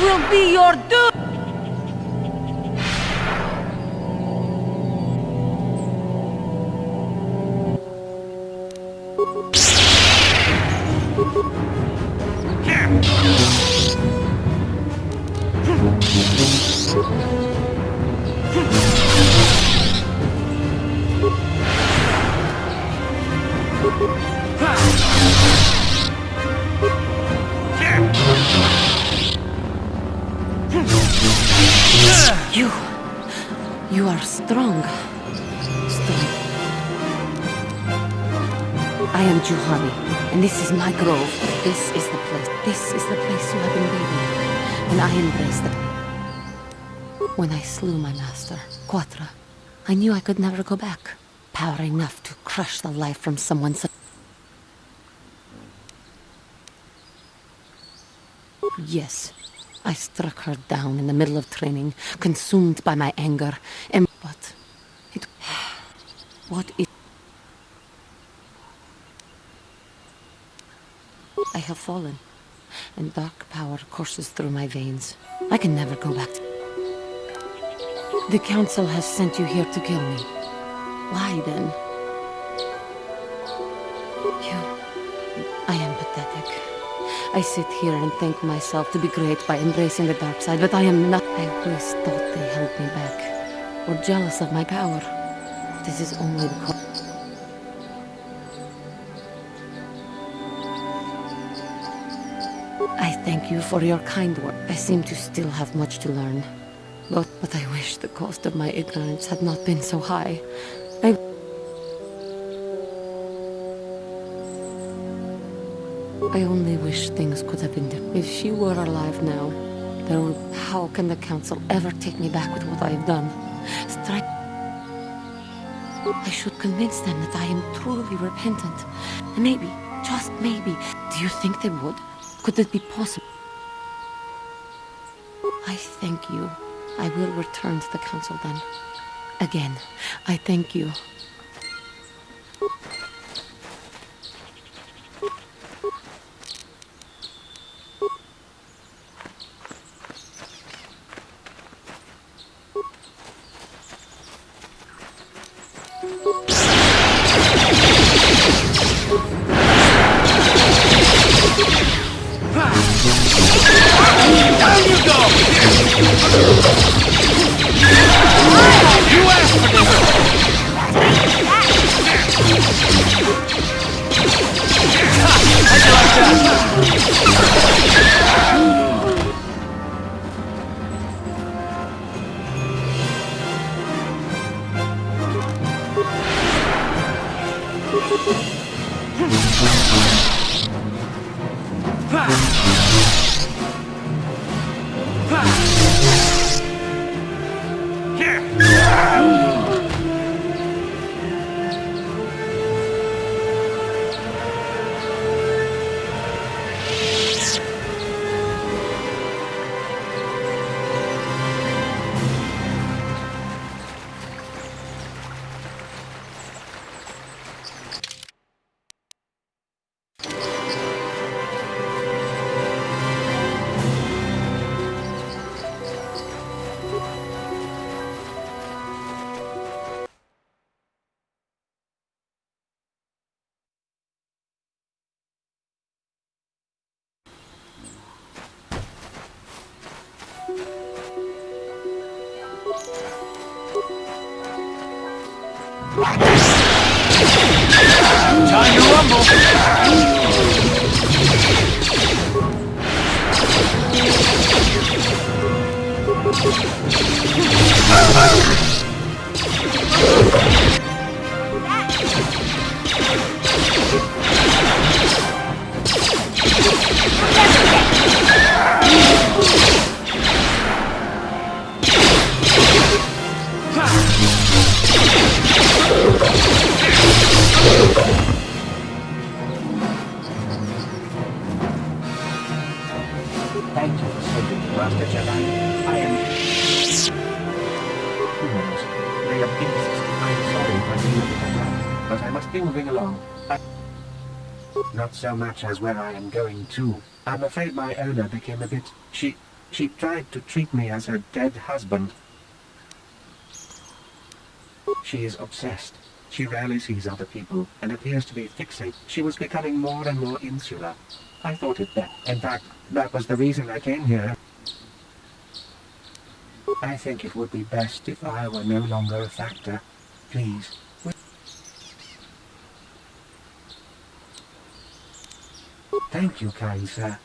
will be your doom! You are strong. I am Juhani, and this is my grove. This is the place. This is the place you have been waiting. And I embraced it. When I slew my master, Quatra, I knew I could never go back. Power enough to crush the life from someone such... Yes, I struck her down in the middle of training, consumed by my anger, and... But... it... What is... I have fallen, and dark power courses through my veins. I can never go back to... The Council has sent you here to kill me. Why then? I am pathetic. I sit here and thank myself to be great by embracing the dark side, but I am not. I always thought they held me back, or jealous of my power. This is only because... I thank you for your kind words. I seem to still have much to learn. But I wish the cost of my ignorance had not been so high. I only wish things could have been different. If she were alive now, how can the Council ever take me back with what I have done? I should convince them that I am truly repentant. And maybe, just maybe, do you think they would? Could it be possible? I thank you. I will return to the Council then. Again, I thank you.
Time to rumble!
Thank you for saving me, Master Jedi. I am... Humans, they are beasts. I'm sorry for seeing it like that, but I must be moving along. Not so much as where I am going to. I'm afraid my owner became a bit... She tried to treat me as her dead husband. She is obsessed. She rarely sees other people and appears to be fixated. She was becoming more and more insular. I thought it best. In fact, that was the reason I came here. I think it would be best if I were no longer a factor. Please. Thank you, kind sir.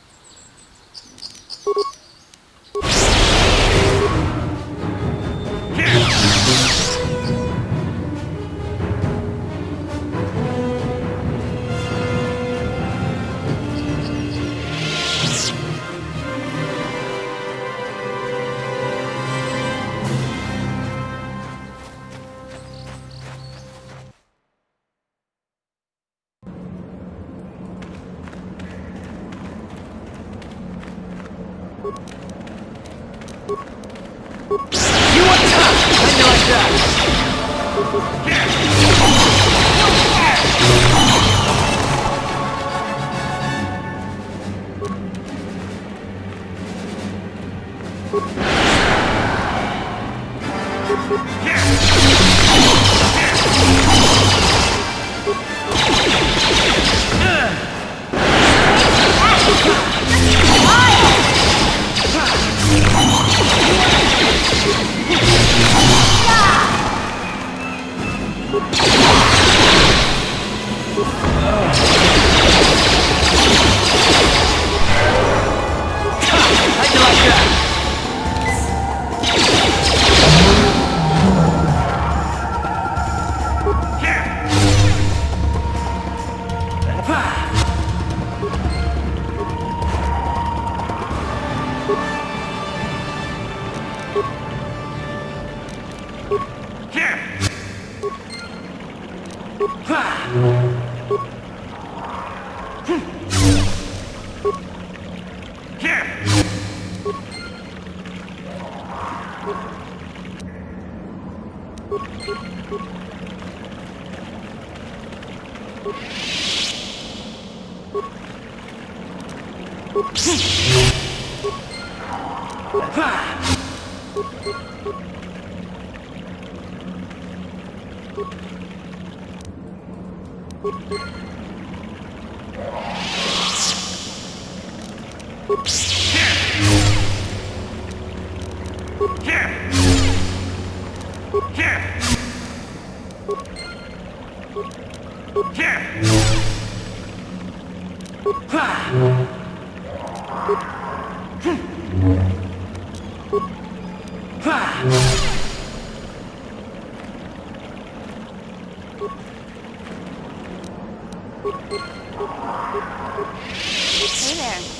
Hey there.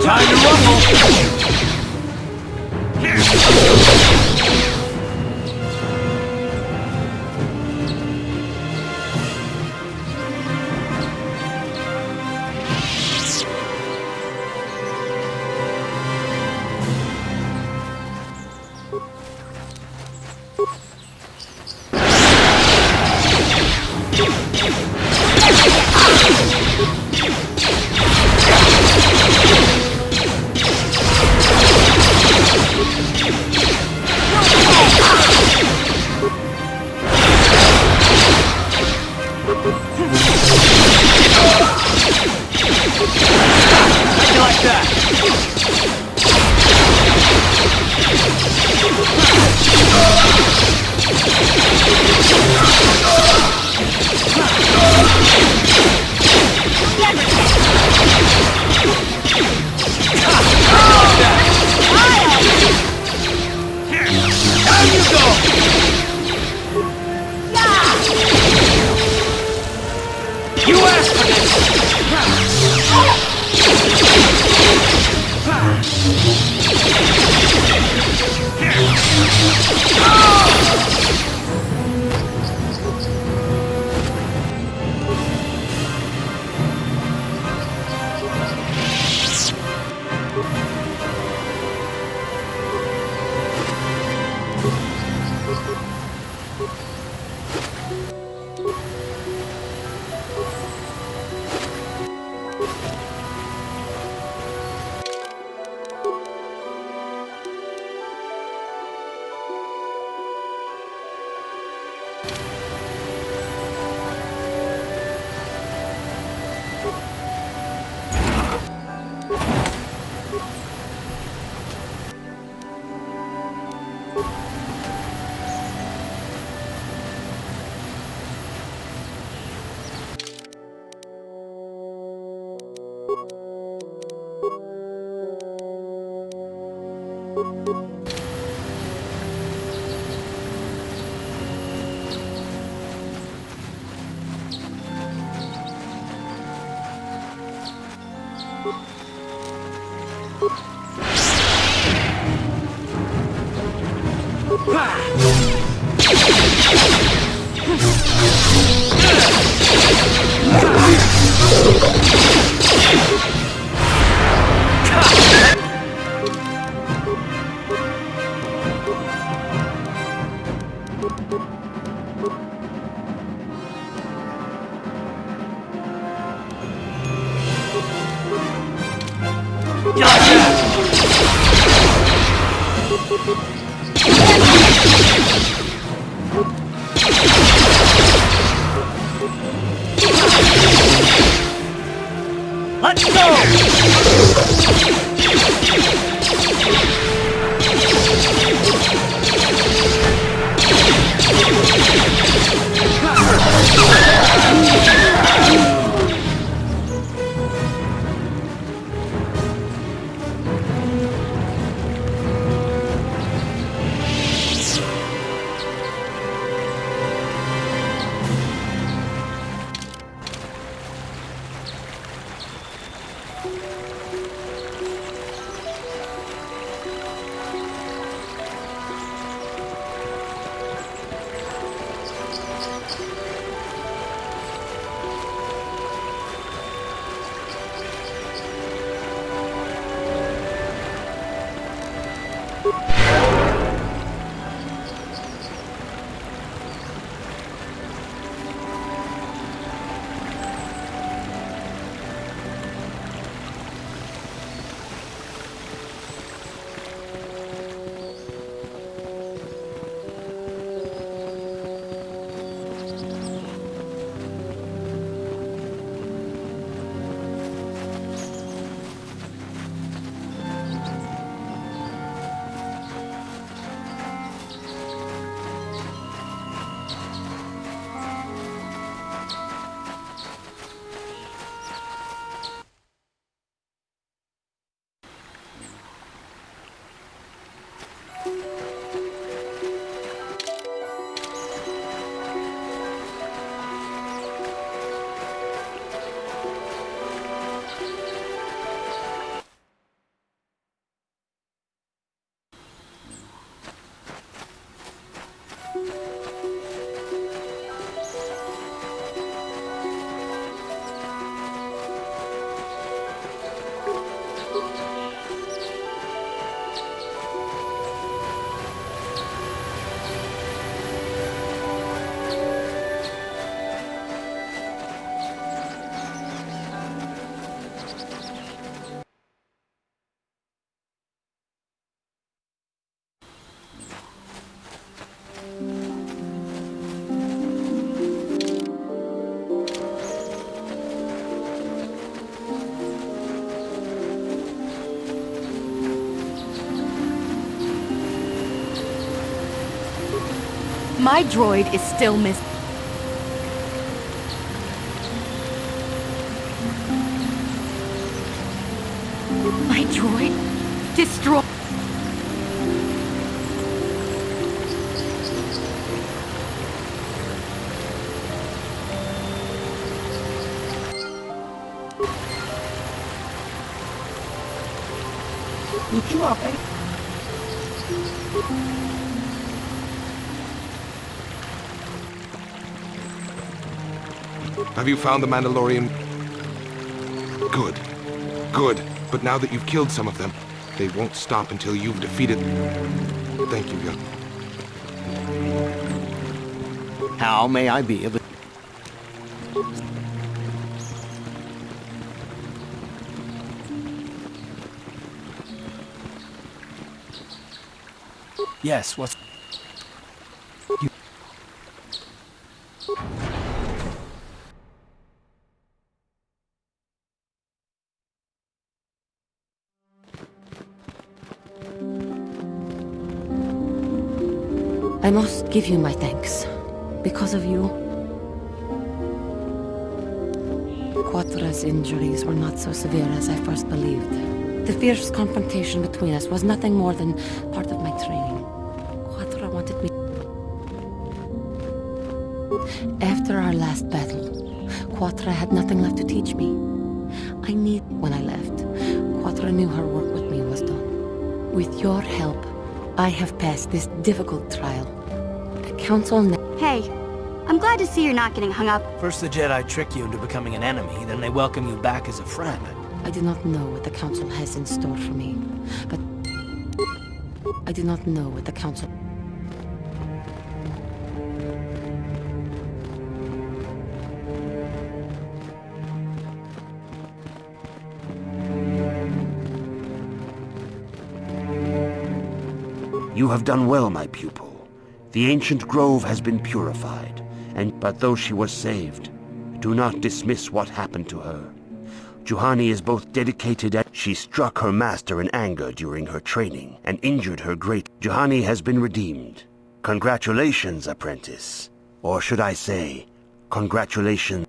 Time to rumble! Let's go!
My droid is still missing. My droid? Destroy.
Have you found the Mandalorian? Good. Good. But now that you've killed some of them, they won't stop until you've defeated... Thank you, young.
How may I be of...
Yes, what's... You...
I must give you my thanks. Because of you, Quatra's injuries were not so severe as I first believed.
The fierce confrontation between us was nothing more than part of my training. Quattro wanted me... After our last battle, Quattro had nothing left to teach me. When I left, Quattro knew her work with me was done. With your help, I have passed this difficult trial. The Council...
Hey, I'm glad to see you're not getting hung up.
First the Jedi trick you into becoming an enemy, then they welcome you back as a friend.
I do not know what the Council has in store for me, but... I do not know what the Council...
You have done well, my pupil. The ancient grove has been purified, but though she was saved, do not dismiss what happened to her. Juhani is both dedicated and she struck her master in anger during her training and injured her great. Juhani has been redeemed. Congratulations, apprentice. Or should I say, congratulations.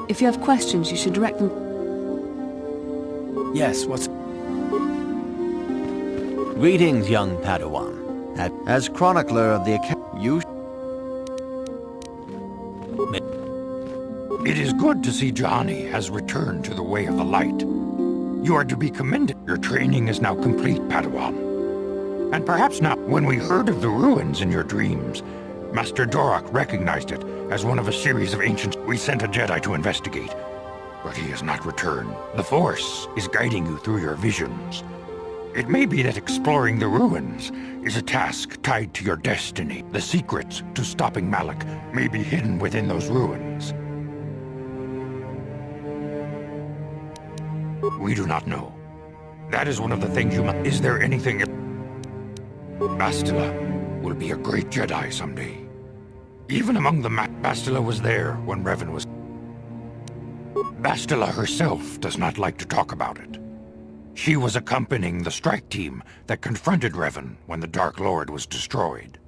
If you have questions, you should direct them...
Yes, what's...
Greetings, young Padawan. As chronicler of the Academy,
It is good to see Juhani has returned to the way of the light. You are to be commended. Your training is now complete, Padawan. And perhaps now, when we heard of the ruins in your dreams, Master Dorak recognized it as one of a series of ancient... We sent a Jedi to investigate, but he has not returned. The Force is guiding you through your visions. It may be that exploring the ruins is a task tied to your destiny. The secrets to stopping Malak may be hidden within those ruins. We do not know. That is one of the things you must... Is there anything... Bastila will be a great Jedi someday. Even among the Bastila was there when Revan was... Bastila herself does not like to talk about it. She was accompanying the strike team that confronted Revan when the Dark Lord was destroyed.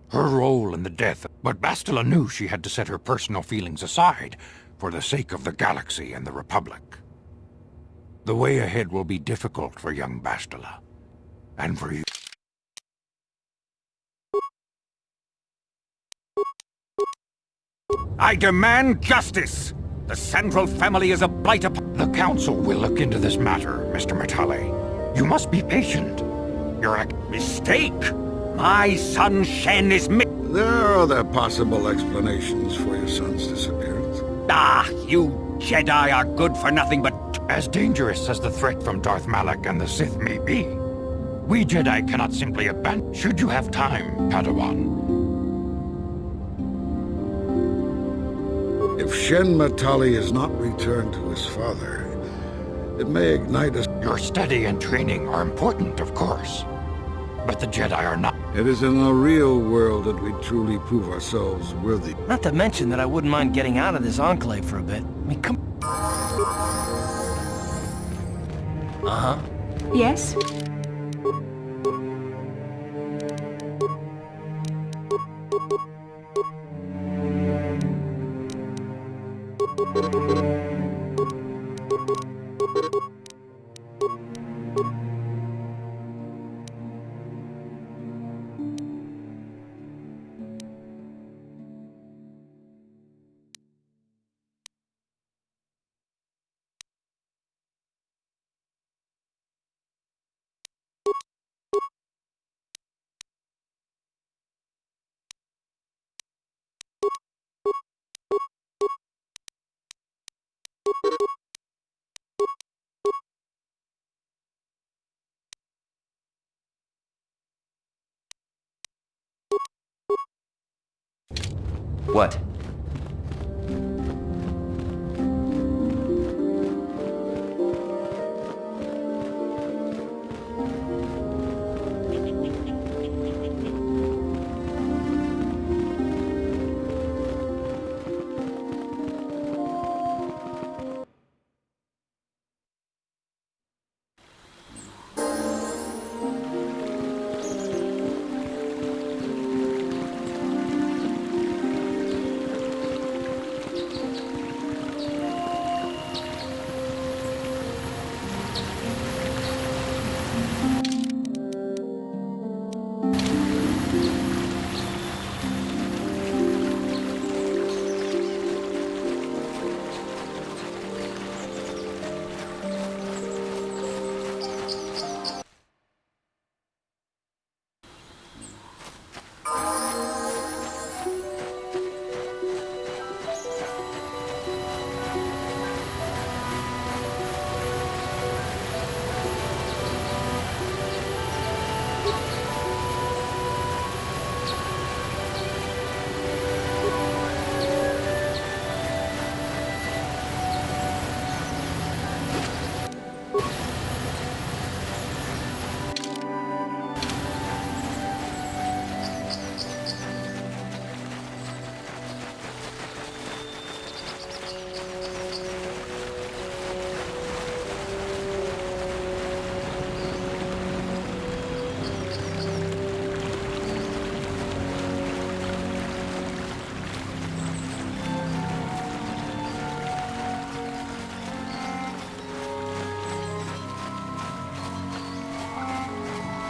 Her role in the death... But Bastila knew she had to set her personal feelings aside for the sake of the galaxy and the Republic. The way ahead will be difficult for young Bastila. And for you.
I demand justice! The Central family is a blight upon...
The Council will look into this matter, Mr. Matale. You must be patient. Your
mistake! My son Shen is
There are other possible explanations for your son's disappearance.
Ah, you Jedi are good for nothing but...
As dangerous as the threat from Darth Malak and the Sith may be, we Jedi cannot simply abandon... Should you have time, Padawan.
If Shen Matali is not returned to his father, it may ignite us...
Your study and training are important, of course. But the Jedi are not...
It is in the real world that we truly prove ourselves worthy.
Not to mention that I wouldn't mind getting out of this enclave for a bit. I mean, come... Uh-huh.
Yes?
What?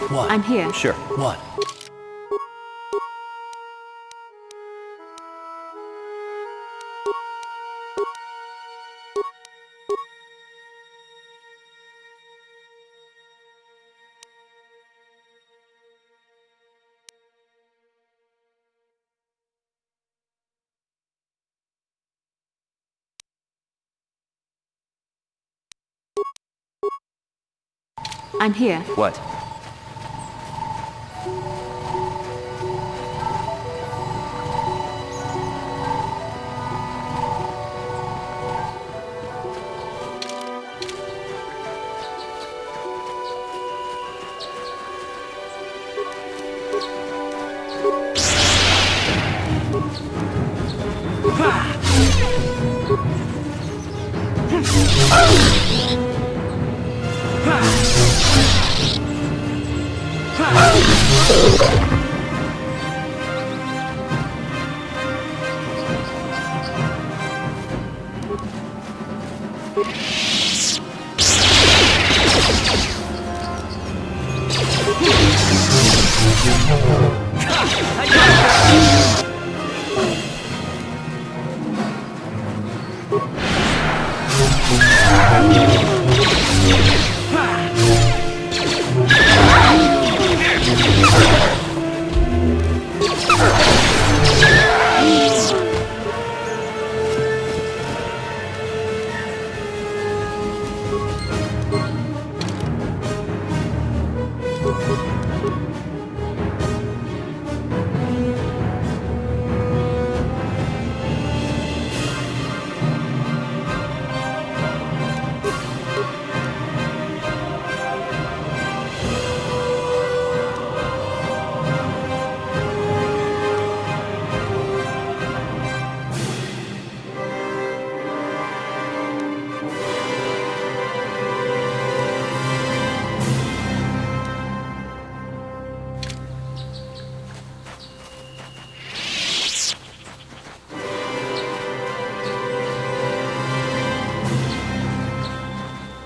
What?
I'm here.
Sure.
What?
I'm here.
What?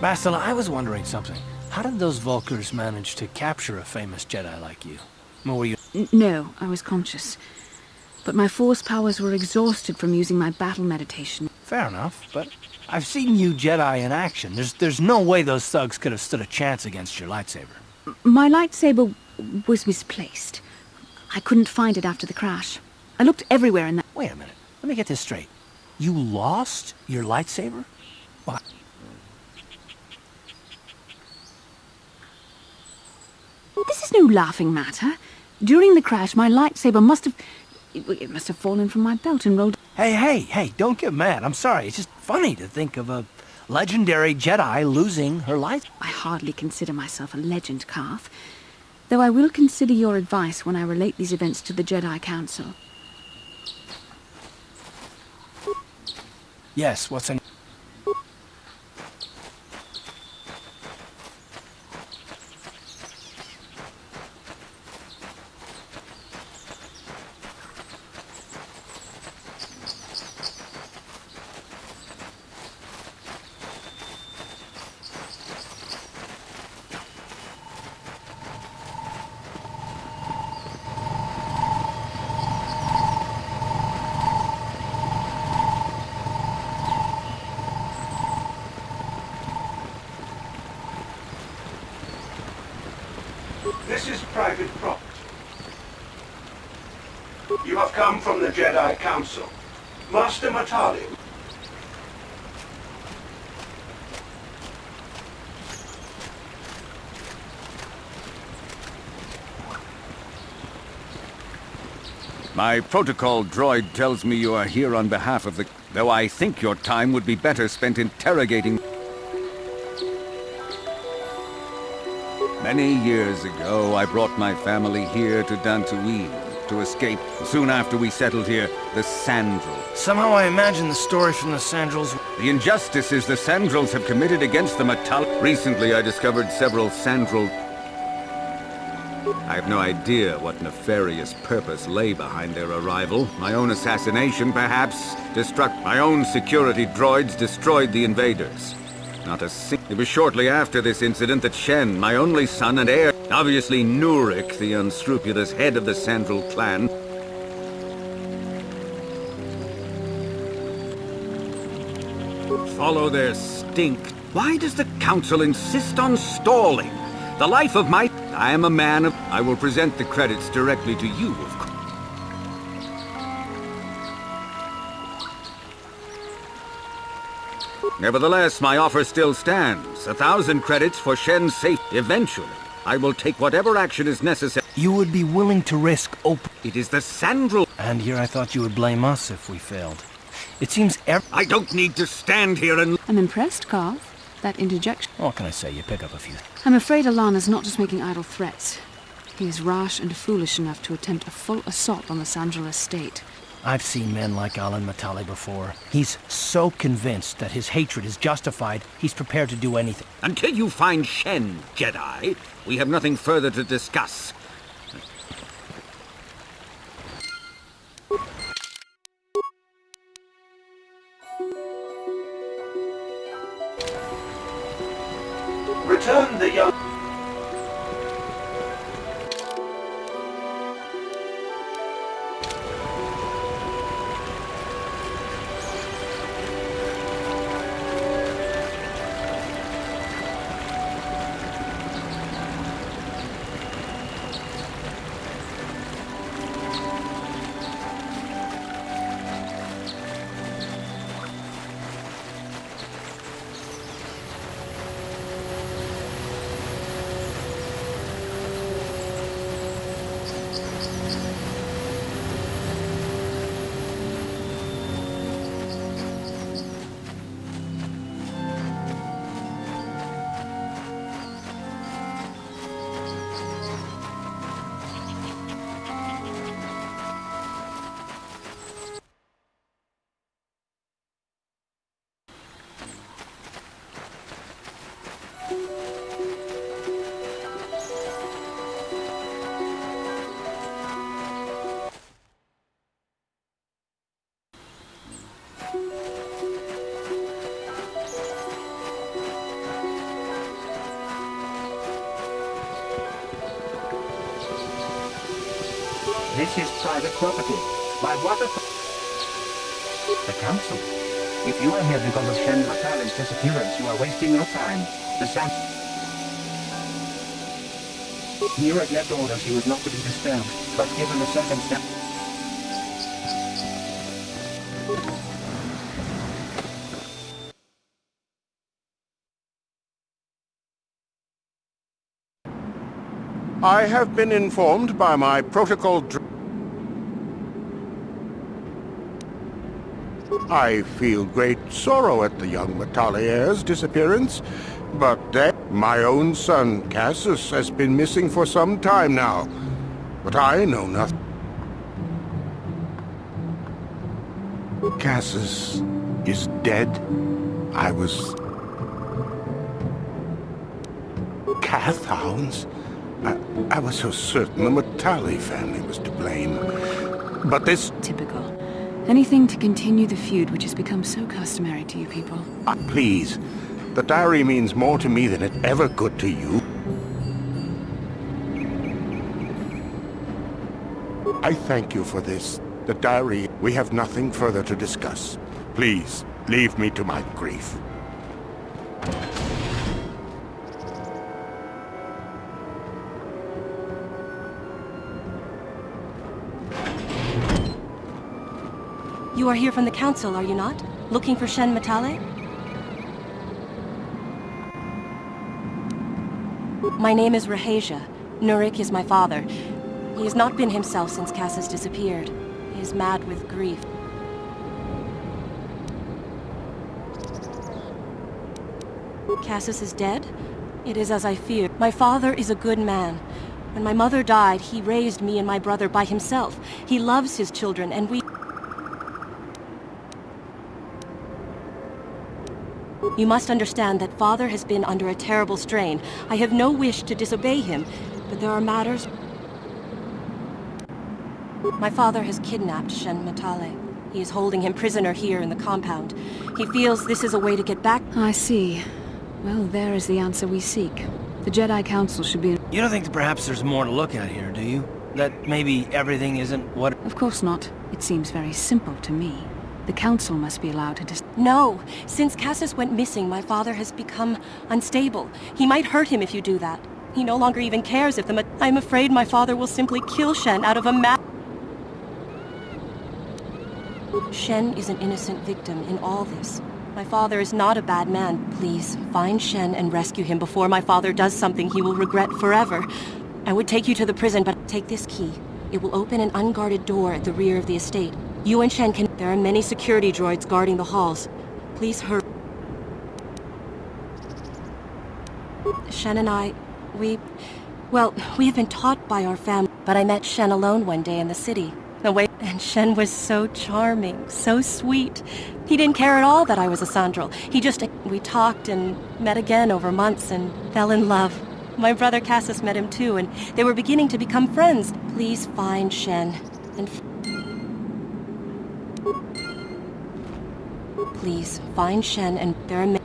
Bastila, I was wondering something. How did those Vulkars manage to capture a famous Jedi like you? Or were you...
No, I was conscious. But my force powers were exhausted from using my battle meditation.
Fair enough, but I've seen you Jedi in action. There's no way those thugs could have stood a chance against your lightsaber.
My lightsaber was misplaced. I couldn't find it after the crash. I looked everywhere in that...
Wait a minute. Let me get this straight. You lost your lightsaber? What?
This is no laughing matter. During the crash, my lightsaber must have... It must have fallen from my belt and rolled...
Hey, don't get mad. I'm sorry. It's just funny to think of a legendary Jedi losing her light.
I hardly consider myself a legend, Calf. Though I will consider your advice when I relate these events to the Jedi Council.
Yes, what's in...
This is private property. You have come from the Jedi Council. Master Matali.
My protocol droid tells me you are here on behalf of the... Though I think your time would be better spent interrogating... Many years ago, I brought my family here to Dantuin to escape. Soon after we settled here, the Sandrels.
Somehow I imagine the story from the Sandrels...
The injustices the Sandrels have committed against the Metal... Recently, I discovered several Sandrel... I have no idea what nefarious purpose lay behind their arrival. My own assassination, perhaps. My own security droids destroyed the invaders. Not a sing. It was shortly after this incident that Shen, my only son and heir, obviously Nurik, the unscrupulous head of the Sandral clan, follow their stink. Why does the council insist on stalling? The life of my... I am a man of... I will present the credits directly to you, of course. Nevertheless, my offer still stands. 1,000 credits for Shen's safety. Eventually, I will take whatever action is necessary.
You would be willing to risk
It is the Sandral...
And here I thought you would blame us if we failed. It seems
I don't need to stand here and...
I'm impressed, Carl. That interjection.
What can I say? You pick up a few.
I'm afraid Alana's not just making idle threats. He is rash and foolish enough to attempt a full assault on the Sandral estate.
I've seen men like Alan Matale before. He's so convinced that his hatred is justified, he's prepared to do anything.
Until you find Shen, Jedi, we have nothing further to discuss.
Return the young...
This is private property. By what authority? The council. If you are here because of Shen Matale's disappearance, you are wasting your time. The San... Nurik left orders he was not to be disturbed, but given the circumstance...
I have been informed by my protocol... I feel great sorrow at the young Matale heir's disappearance, but my own son, Cassius, has been missing for some time now. But I know nothing. Cassius is dead. I was... Cath hounds? I was so certain the Matale family was to blame. But this...
Typical. Anything to continue the feud which has become so customary to you people.
Please. The diary means more to me than it ever could to you. I thank you for this. The diary, we have nothing further to discuss. Please, leave me to my grief.
You are here from the council, are you not? Looking for Shen Matale? My name is Rahasia. Nurik is my father. He has not been himself since Cassius disappeared. He is mad with grief. Cassius is dead? It is as I feared. My father is a good man. When my mother died, he raised me and my brother by himself. He loves his children, and we... You must understand that Father has been under a terrible strain. I have no wish to disobey him, but there are matters... My father has kidnapped Shen Matale. He is holding him prisoner here in the compound. He feels this is a way to get back...
I see. Well, there is the answer we seek. The Jedi Council should be...
You don't think that perhaps there's more to look at here, do you? That maybe everything isn't what...
Of course not. It seems very simple to me. The Council must be allowed to
No! Since Cassius went missing, my father has become unstable. He might hurt him if you do that. He no longer even cares if the... I'm afraid my father will simply kill Shen out of a Shen is an innocent victim in all this. My father is not a bad man. Please, find Shen and rescue him before my father does something he will regret forever. I would take you to the prison, but take this key. It will open an unguarded door at the rear of the estate. You and Shen can... There are many security droids guarding the halls. Please hurry. Shen and I, we have been taught by our family, but I met Shen alone one day in the city. And Shen was so charming, so sweet. He didn't care at all that I was a Sandral. We talked and met again over months and fell in love. My brother Cassius met him too, and they were beginning to become friends. Please find Shen, and... Please, find Shen, and there are...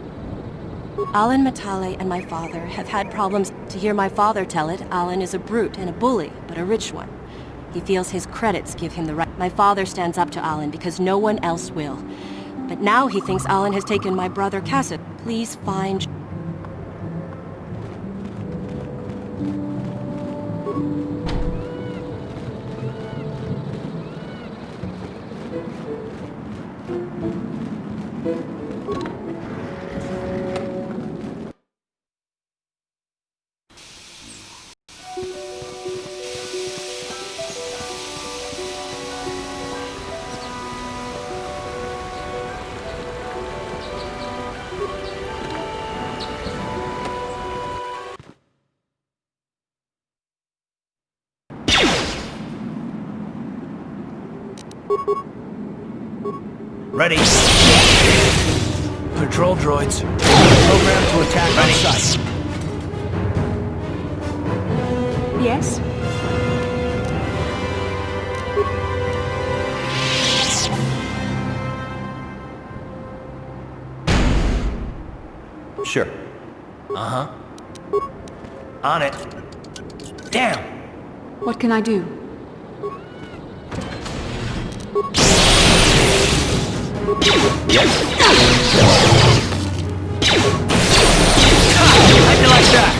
Alan Matale and my father have had problems. To hear my father tell it, Alan is a brute and a bully, but a rich one. He feels his credits give him the right. My father stands up to Alan because no one else will. But now he thinks Alan has taken my brother Cassius. Please find...
Ready. Patrol droids. Programmed to attack on sight.
Yes?
Sure. Uh-huh. On it. Damn!
What can I do?
Yes. How'd you like that?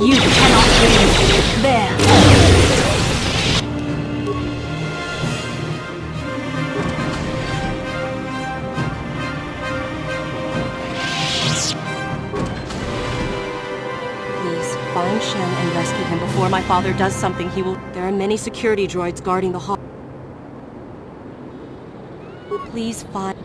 You cannot win. There.
Please, find Shen and rescue him before my father does something he will... There are many security droids guarding the hall. Please find...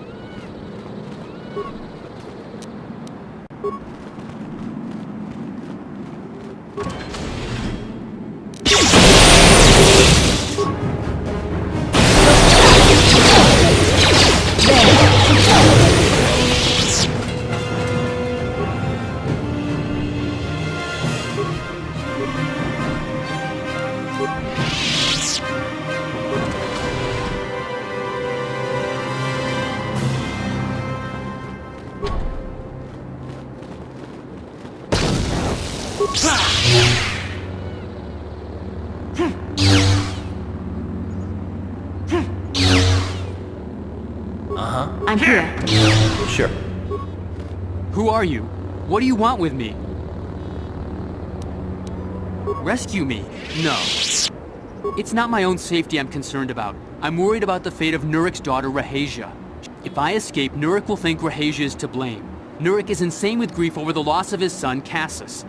Uh-huh.
I'm here.
Sure.
Who are you? What do you want with me? Rescue me? No. It's not my own safety I'm concerned about. I'm worried about the fate of Nurik's daughter, Rahasia. If I escape, Nurik will think Rahasia is to blame. Nurik is insane with grief over the loss of his son, Cassus.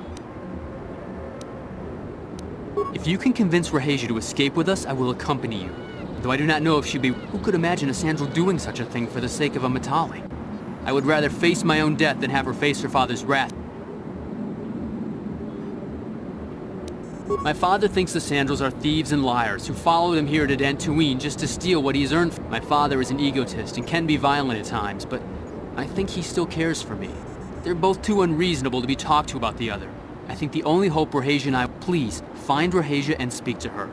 If you can convince Rahasia to escape with us, I will accompany you. Though I do not know if she'd be... Who could imagine a Sandral doing such a thing for the sake of a Matali? I would rather face my own death than have her face her father's wrath. My father thinks the Sandrals are thieves and liars who followed him here to Dantuin just to steal what he's earned. My father is an egotist and can be violent at times, but I think he still cares for me. They're both too unreasonable to be talked to about the other. I think the only hope Rahasia and I... Please, find Rahasia and speak to her.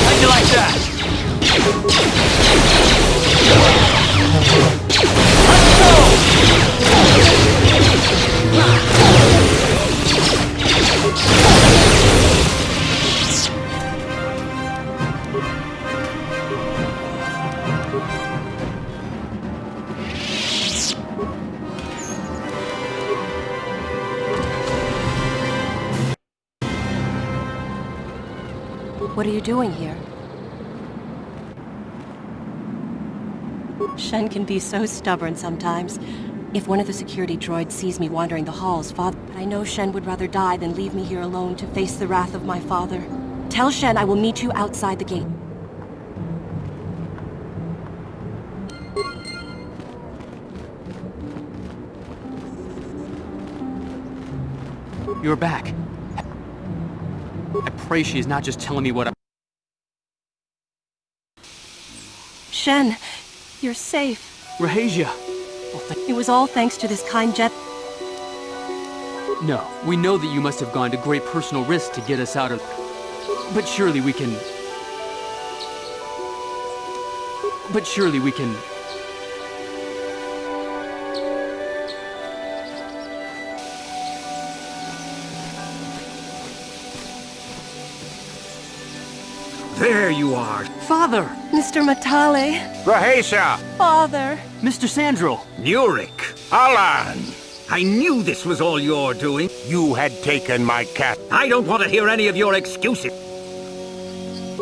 How'd you like that?
What are you doing here? Shen can be so stubborn sometimes. If one of the security droids sees me wandering the halls, but I know Shen would rather die than leave me here alone to face the wrath of my father. Tell Shen I will meet you outside the gate.
You're back. I pray she is not just telling me what I'm...
Shen, you're safe.
Rahasia!
It was all thanks to this kind Jedi.
No, we know that you must have gone to great personal risk to get us out of... But surely we can...
There you are.
Father!
Mr. Matale.
Rahasia!
Father!
Mr. Sandral!
Nurik! Alan! I knew this was all your doing.
You had taken my cat.
I don't want to hear any of your excuses.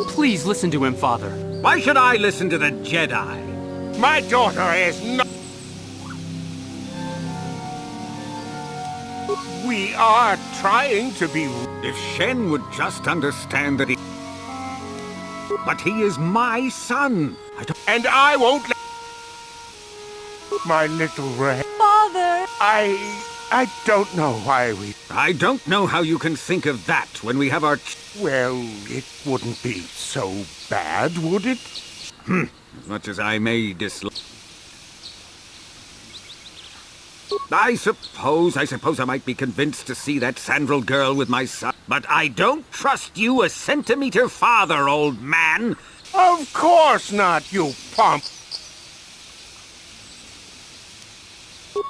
Please listen to him, Father.
Why should I listen to the Jedi?
My daughter is not... We are trying to be...
If Shen would just understand that he... But he is my son.
And I won't let... My little Ray.
Father!
I don't know why we...
I don't know how you can think of that when we have our...
Well, it wouldn't be so bad, would it?
As much as I may dislike... I suppose I might be convinced to see that Sandral girl with my son. But I don't trust you a centimeter farther, old man.
Of course not, you pump.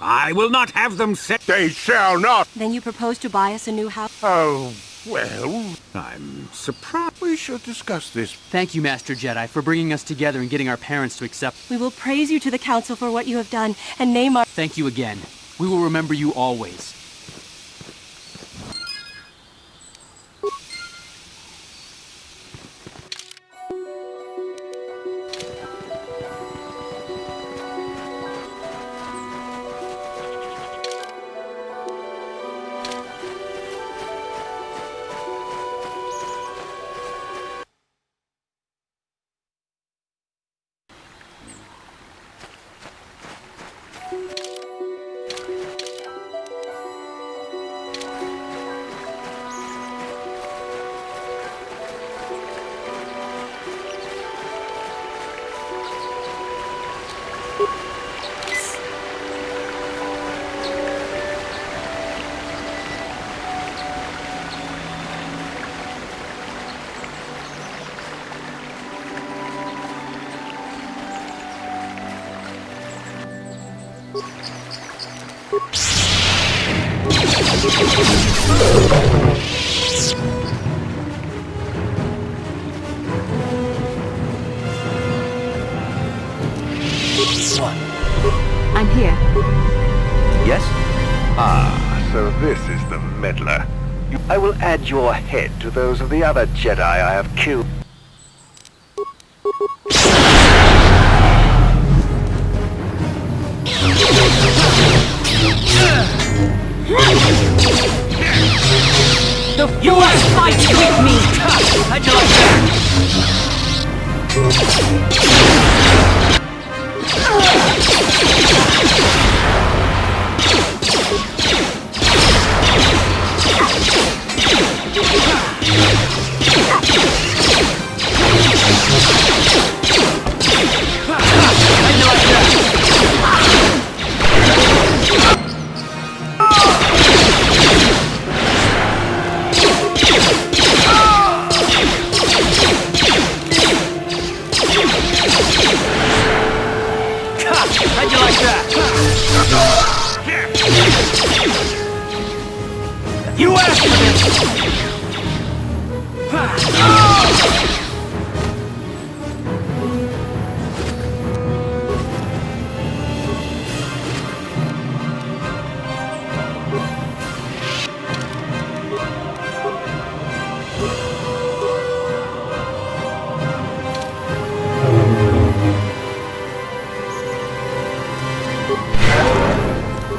I will not have them set.
They shall not.
Then you propose to buy us a new house?
Oh, well...
I'm surprised.
We should discuss this.
Thank you, Master Jedi, for bringing us together and getting our parents to accept...
We will praise you to the Council for what you have done, and name our...
Thank you again. We will remember you always.
I'm here.
Yes? Ah, so this is the meddler. I will add your head to those of the other Jedi I have killed.
You are fighting with me! How'd you like You asked for this!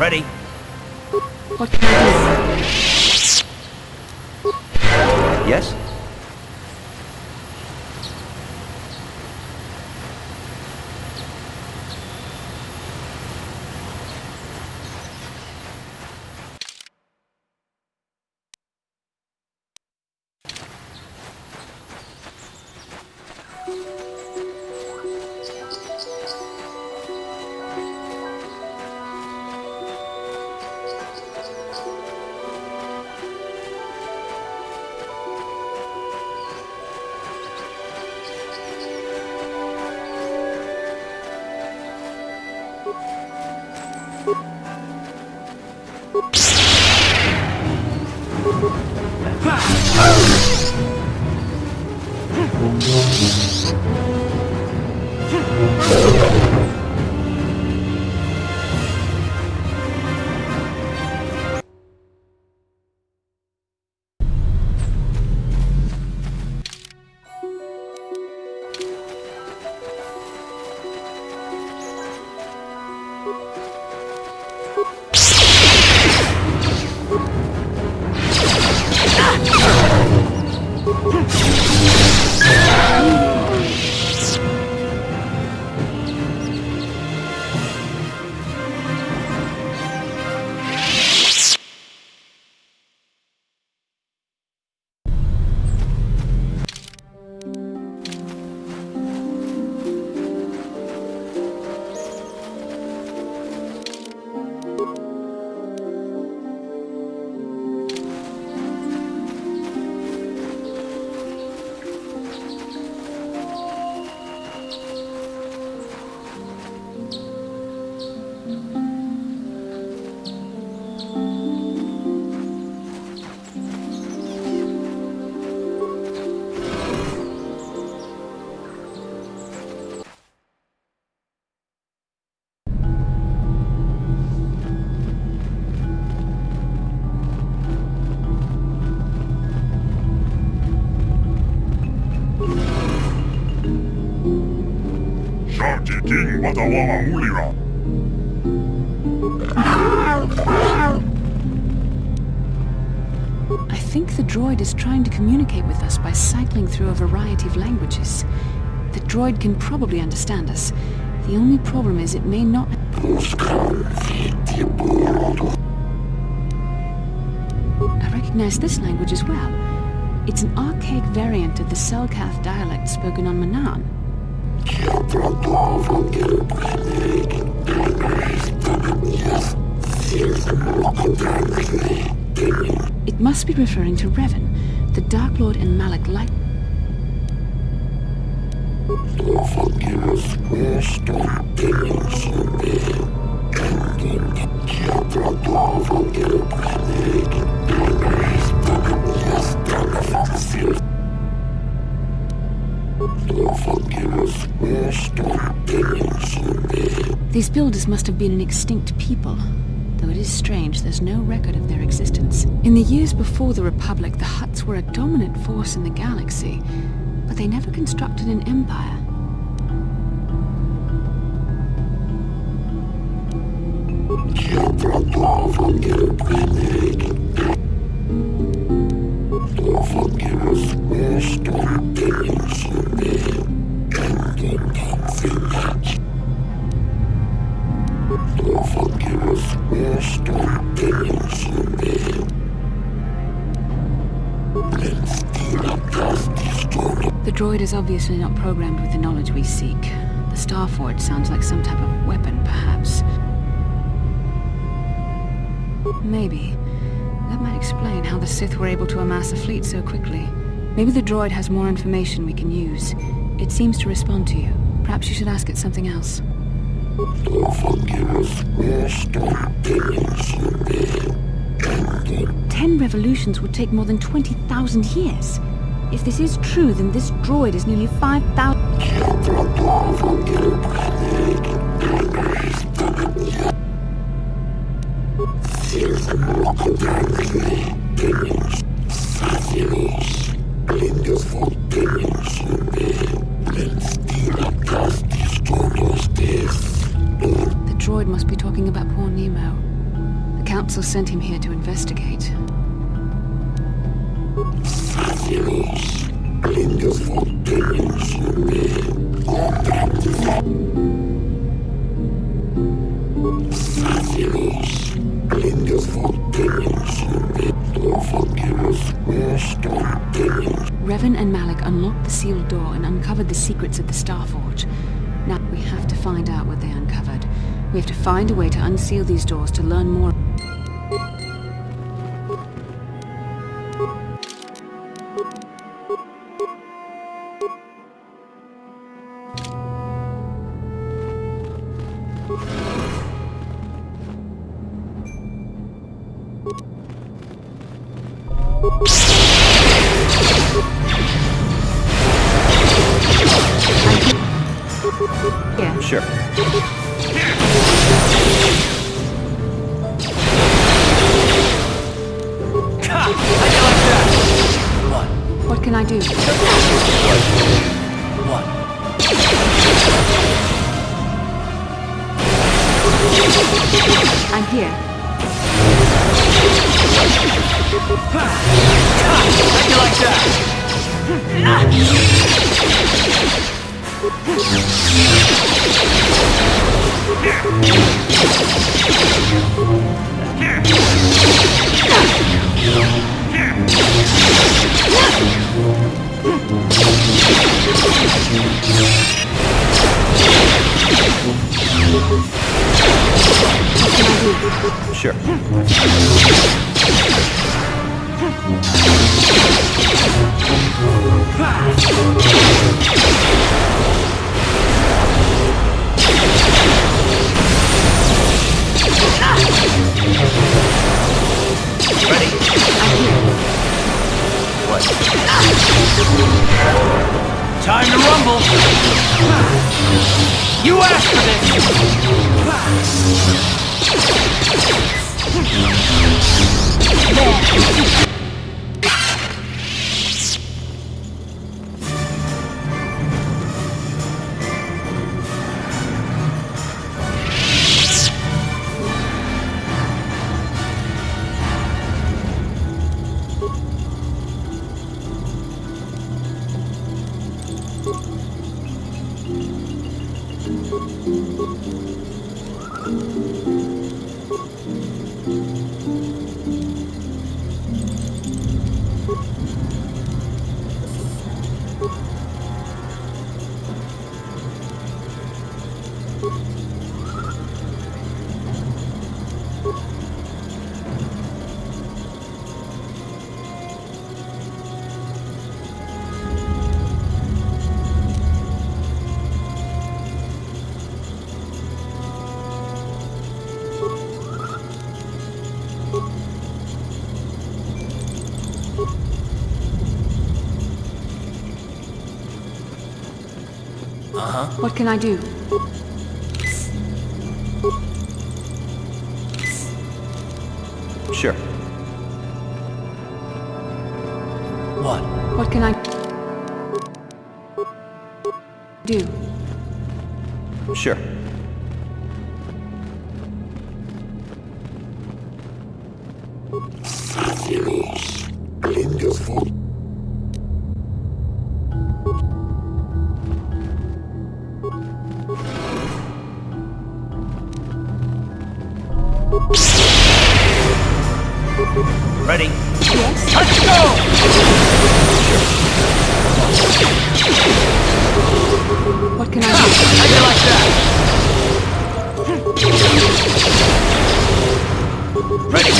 Ready?
What can I do?
Yes?
I think the droid is trying to communicate with us by cycling through a variety of languages. The droid can probably understand us. The only problem is it may not... I recognize this language as well. It's an archaic variant of the Selkath dialect spoken on Manan. It must be referring to Revan, the Dark Lord and Malak Light. These builders must have been an extinct people, though it is strange there's no record of their existence. In the years before the Republic, the Hutts were a dominant force in the galaxy, but they never constructed an empire. The droid is obviously not programmed with the knowledge we seek. The Starforge sounds like some type of weapon, perhaps. Maybe. That might explain how the Sith were able to amass a fleet so quickly. Maybe the droid has more information we can use. It seems to respond to you. Perhaps you should ask it something else. 10 revolutions would take more than 20,000 years. If this is true, then this droid is nearly 5,000... The droid must be talking about poor Nemo. The Council sent him here to investigate. Revan and Malik unlocked the sealed door and uncovered the secrets of the Starforge. Now we have to find out what they uncovered. We have to find a way to unseal these doors to learn more. Yeah.
Sure.
What can I do?
What?
I'm here.
How'd you like that?
Sure.
Ready? What? Time to rumble! You asked for this! There! huh?
What can I do?
Sure.
What?
What can I do?
Sure.
Ready?
Yes.
Let's go!
What can I do?
How you like that? Ready?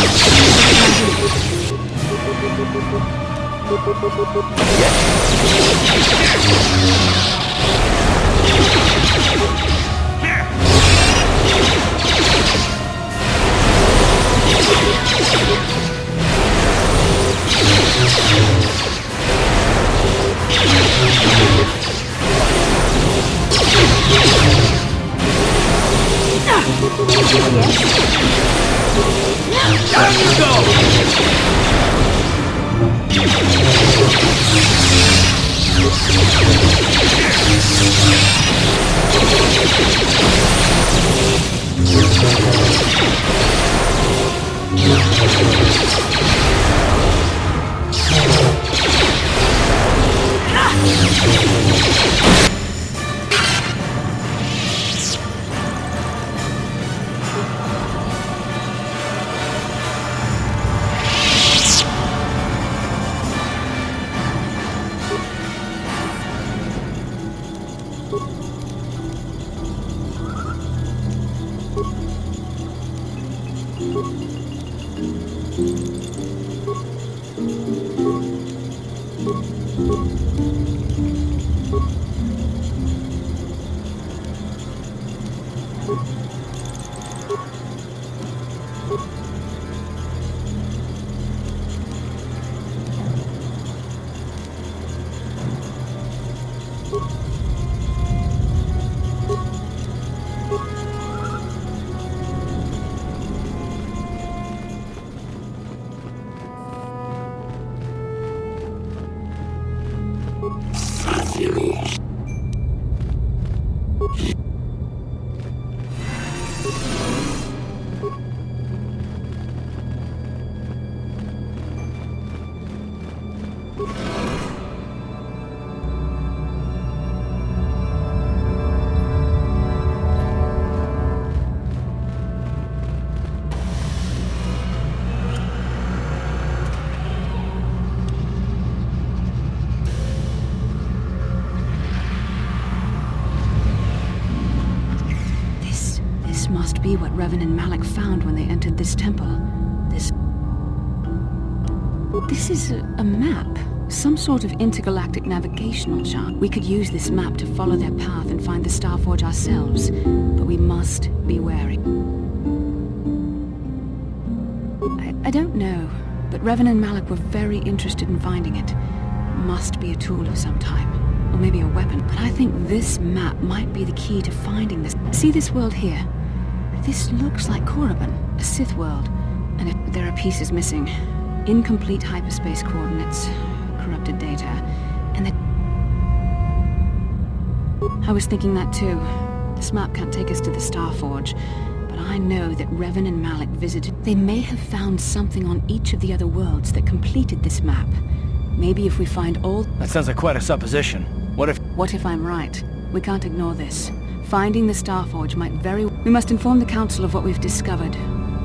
Down you go!
This must be what Revan and Malak found when they entered this temple. This is a map. Some sort of intergalactic navigational chart. We could use this map to follow their path and find the Starforge ourselves, but we must be wary. I don't know, but Revan and Malak were very interested in finding it. Must be a tool of some type, or maybe a weapon. But I think this map might be the key to finding this. See this world here? This looks like Korriban, a Sith world, and there are pieces missing. Incomplete hyperspace coordinates, corrupted data, and I was thinking that too. This map can't take us to the Starforge, but I know that Revan and Malak visited. They may have found something on each of the other worlds that completed this map. Maybe if we find all...
That sounds like quite a supposition. What if
I'm right? We can't ignore this. Finding the Starforge might very... We must inform the Council of what we've discovered.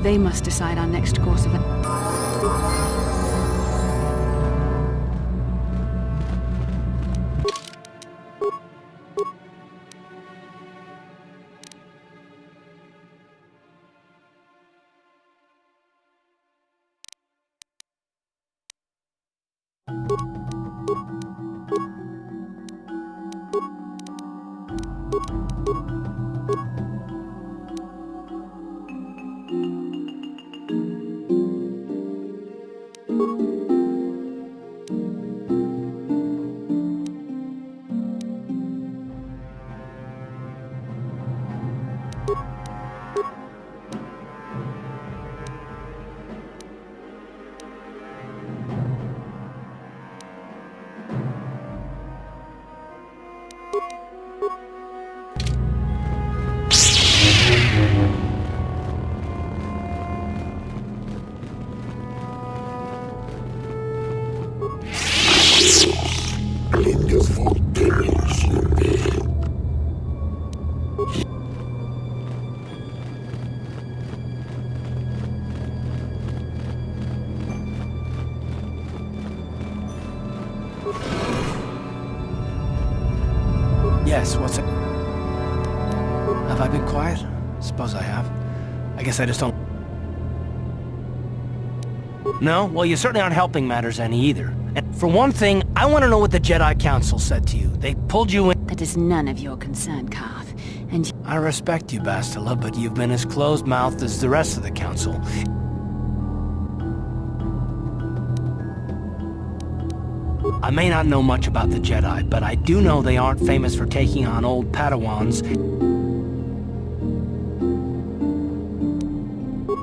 They must decide our next course of...
Yes, what's it? Have I been quiet? Suppose I have. I guess I just don't... No? Well, you certainly aren't helping matters any either. And for one thing, I want to know what the Jedi Council said to you. They pulled you in...
That is none of your concern, Carth. And...
I respect you, Bastila, but you've been as closed-mouthed as the rest of the Council. I may not know much about the Jedi, but I do know they aren't famous for taking on old Padawans.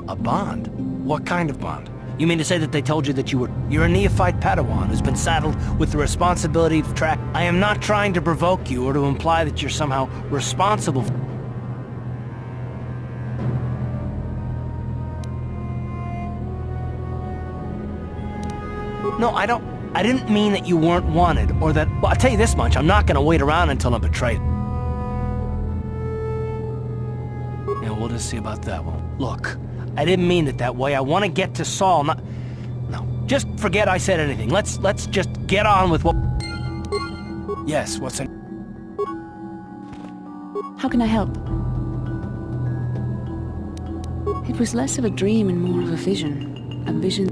A bond? What kind of bond? You mean to say that they told you that you're a neophyte Padawan who's been saddled with the responsibility of track... I am not trying to provoke you or to imply that you're somehow responsible for... No, I didn't mean that you weren't wanted, or that... Well, I'll tell you this much, I'm not gonna wait around until I'm betrayed. Yeah, we'll just see about that one. Look, I didn't mean it that way. I want to get to Saul, not... No, just forget I said anything. Let's just get on with what... Yes, what's in...
How can I help? It was less of a dream and more of a vision. A vision...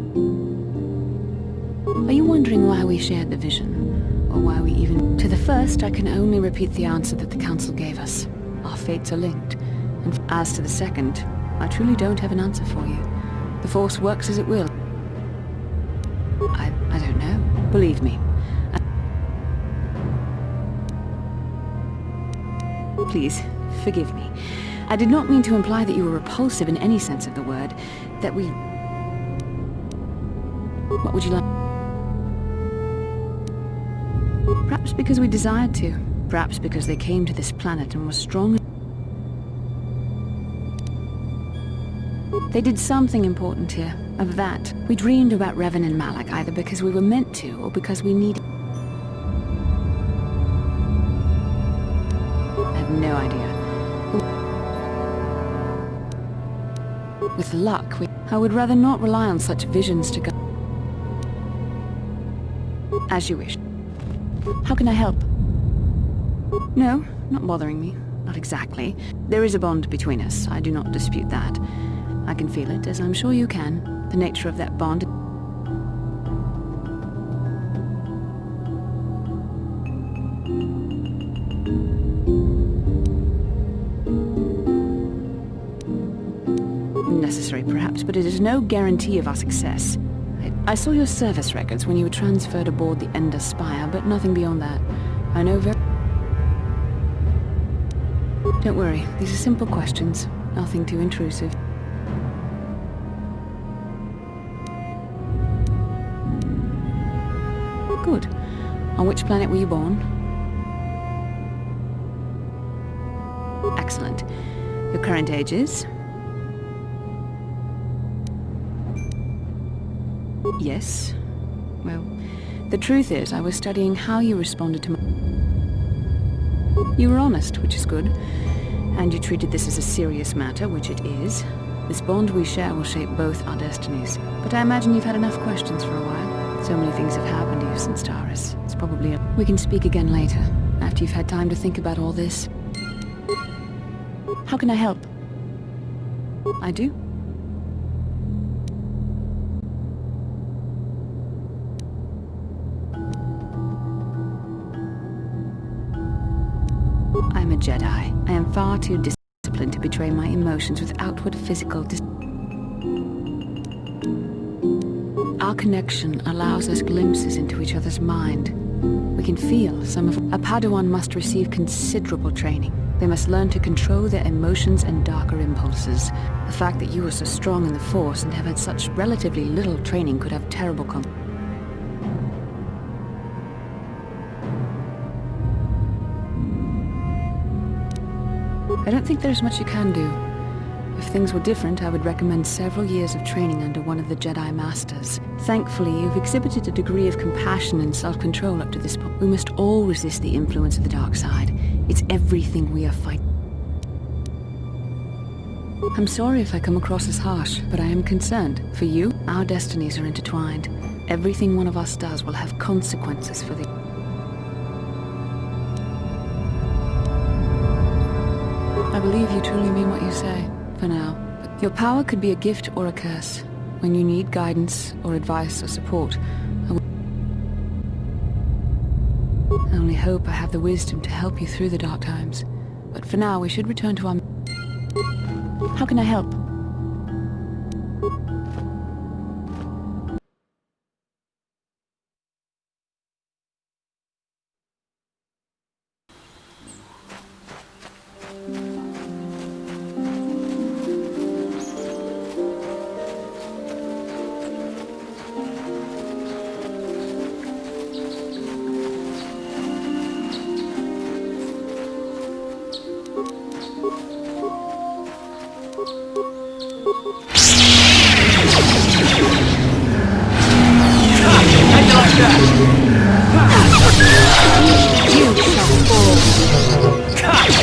Are you wondering why we shared the vision? Or why we even... To the first, I can only repeat the answer that the Council gave us. Our fates are linked. And as to the second, I truly don't have an answer for you. The Force works as it will. I don't know. Believe me. Please, forgive me. I did not mean to imply that you were repulsive in any sense of the word. That we... What would you like? Perhaps because we desired to. Perhaps because they came to this planet and were strong. They did something important here. Of that. We dreamed about Revan and Malak either because we were meant to or because we needed. I have no idea. With luck, I would rather not rely on such visions to go. As you wish. How can I help? No, not bothering me. Not exactly. There is a bond between us. I do not dispute that. I can feel it, as I'm sure you can. The nature of that bond... Necessary, perhaps, but it is no guarantee of our success. I saw your service records when you were transferred aboard the Ender Spire, but nothing beyond that. I know very... Don't worry, these are simple questions. Nothing too intrusive. Good. On which planet were you born? Excellent. Your current age is? Yes. Well, the truth is, I was studying how you responded to my... You were honest, which is good. And you treated this as a serious matter, which it is. This bond we share will shape both our destinies. But I imagine you've had enough questions for a while. So many things have happened to you since Taurus. It's probably... We can speak again later, after you've had time to think about all this. How can I help? I do. I'm a Jedi. I am far too disciplined to betray my emotions with outward physical Our connection allows us glimpses into each other's mind. We can feel some of... A Padawan must receive considerable training. They must learn to control their emotions and darker impulses. The fact that you are so strong in the Force and have had such relatively little training could have terrible consequences. I don't think there's much you can do. If things were different, I would recommend several years of training under one of the Jedi Masters. Thankfully, you've exhibited a degree of compassion and self-control up to this point. We must all resist the influence of the dark side. It's everything we are fighting. I'm sorry if I come across as harsh, but I am concerned. For you, our destinies are intertwined. Everything one of us does will have consequences for the... I believe you truly mean what you say, for now. But your power could be a gift or a curse. When you need guidance or advice or support, I only hope I have the wisdom to help you through the dark times. But for now, we should return to our... How can I help?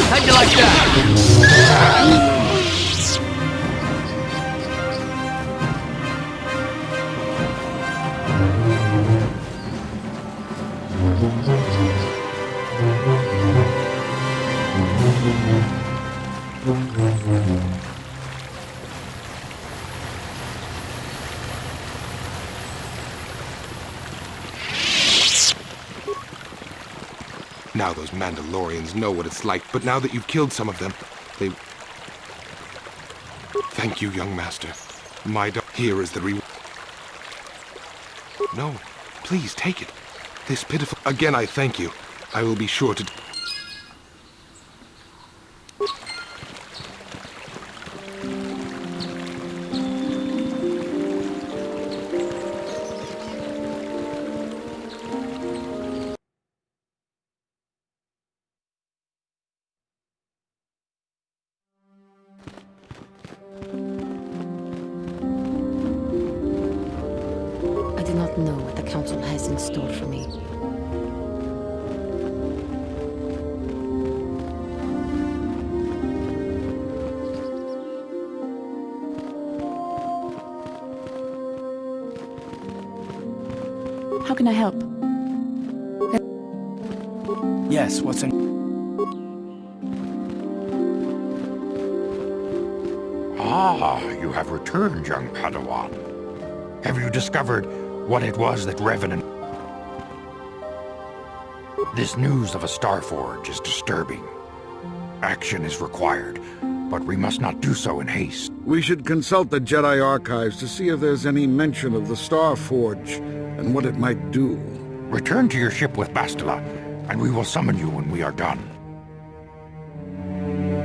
How'd you like that?
Now those Mandalorians know what it's like, but now that you've killed some of them, they... Thank you, young master. Here is the reward. No, please take it. This pitiful... Again, I thank you. I will be sure to...
I do not know what the Council has in store for me.
How can I help?
Yes, what's in...
Ah, you have returned, young Padawan. Have you discovered what it was that Revenant... This news of a Starforge is disturbing. Action is required, but we must not do so in haste.
We should consult the Jedi archives to see if there's any mention of the Starforge and what it might do.
Return to your ship with Bastila, and we will summon you when we are done.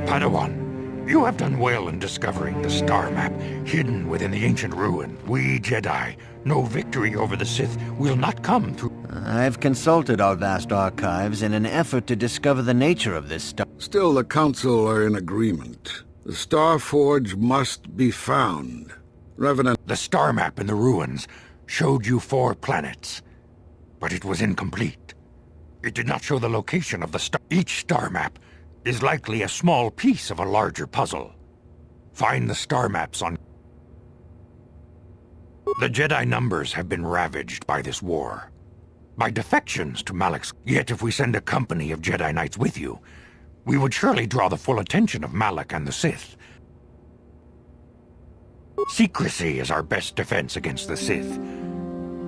Padawan, you have done well in discovering the star map hidden within the ancient ruin. We Jedi know victory over the Sith will not come through...
I've consulted our vast archives in an effort to discover the nature of this star...
Still, the Council are in agreement. The Starforge must be found. Revenant...
The star map in the ruins showed you 4 planets, but it was incomplete. It did not show the location of the star... Each star map is likely a small piece of a larger puzzle. Find the star maps on... The Jedi numbers have been ravaged by this war, by defections to Malak's. Yet if we send a company of Jedi Knights with you, we would surely draw the full attention of Malak and the Sith. Secrecy is our best defense against the Sith,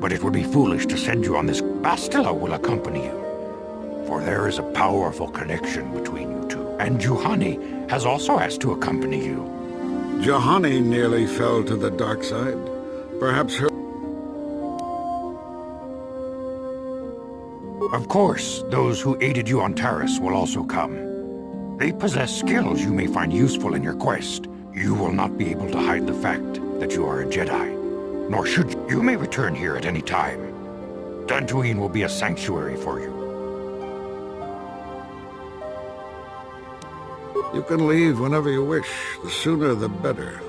but it would be foolish to send you on this. Bastila will accompany you, for there is a powerful connection between you two. And Juhani has also asked to accompany you.
Juhani nearly fell to the dark side. Perhaps her...
Of course, those who aided you on Taris will also come. They possess skills you may find useful in your quest. You will not be able to hide the fact that you are a Jedi, nor should you. You may return here at any time. Dantuin will be a sanctuary for you.
You can leave whenever you wish. The sooner the better.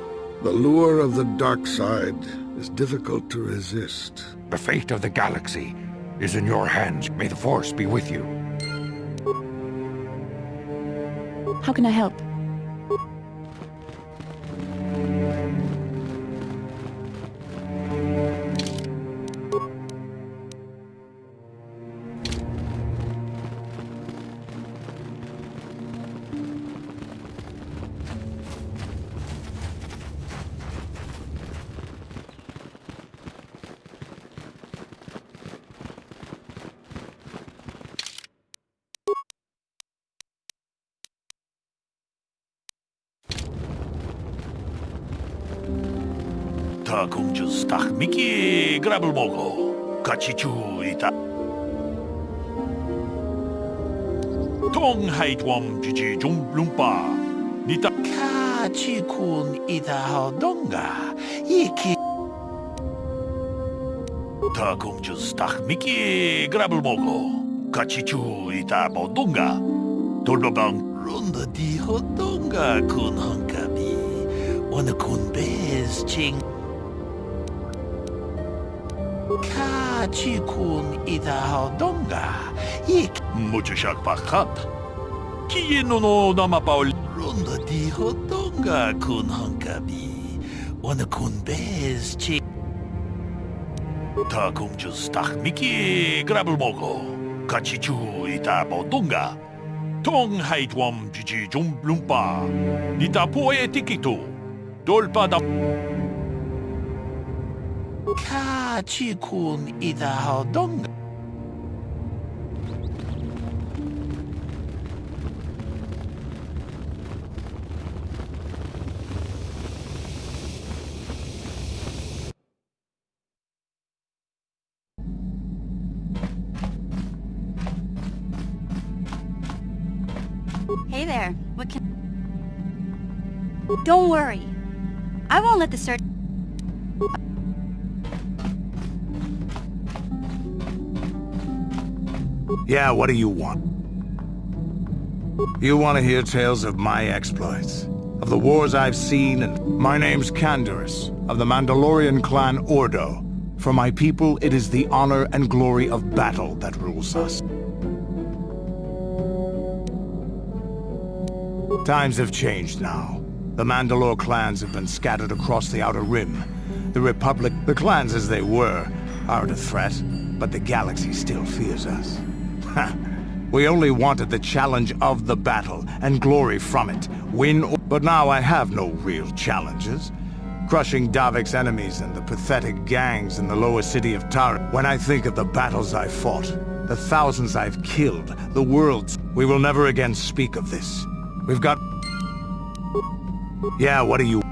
The lure of the dark side is difficult to resist.
The fate of the galaxy is in your hands. May the Force be with you.
How can I help?
다 공주 스탁 미끼 그랍을 보고 같이 주이다. 동하이트웜 주지 좀 룸바 니타 같이 군 이다 하던가 이키 다 공주 스탁 미끼 그랍을 보고 같이 주이다 보던가 돌로방 론더 디 하던가 군 한가비 어느 군 베스칭 같이 군 이다 하던가 이 무주샥 바깥 기노노 남아바올 론더 디 하던가 군 한가비 어느 군 베스칭 다 공주 스탁 미끼 그랍을 보고 같이 주이다 보던가 동하이트웜 주지 좀 룸바 니타 포에 티키토 돌바다 같이 군 이다 하던가
Hey there, what can... Don't worry. I won't let the search...
Yeah, what do you want? You want to hear tales of my exploits, of the wars I've seen, and my name's Canderous, of the Mandalorian clan Ordo. For my people, it is the honor and glory of battle that rules us. Times have changed now. The Mandalore clans have been scattered across the Outer Rim. The Republic, the clans as they were, aren't a threat, but the galaxy still fears us. We only wanted the challenge of the battle and glory from it. Win or... But now I have no real challenges. Crushing Davik's enemies and the pathetic gangs in the lower city of Tara. When I think of the battles I fought, the thousands I've killed, the worlds, we will never again speak of this. We've got... Yeah, what do you...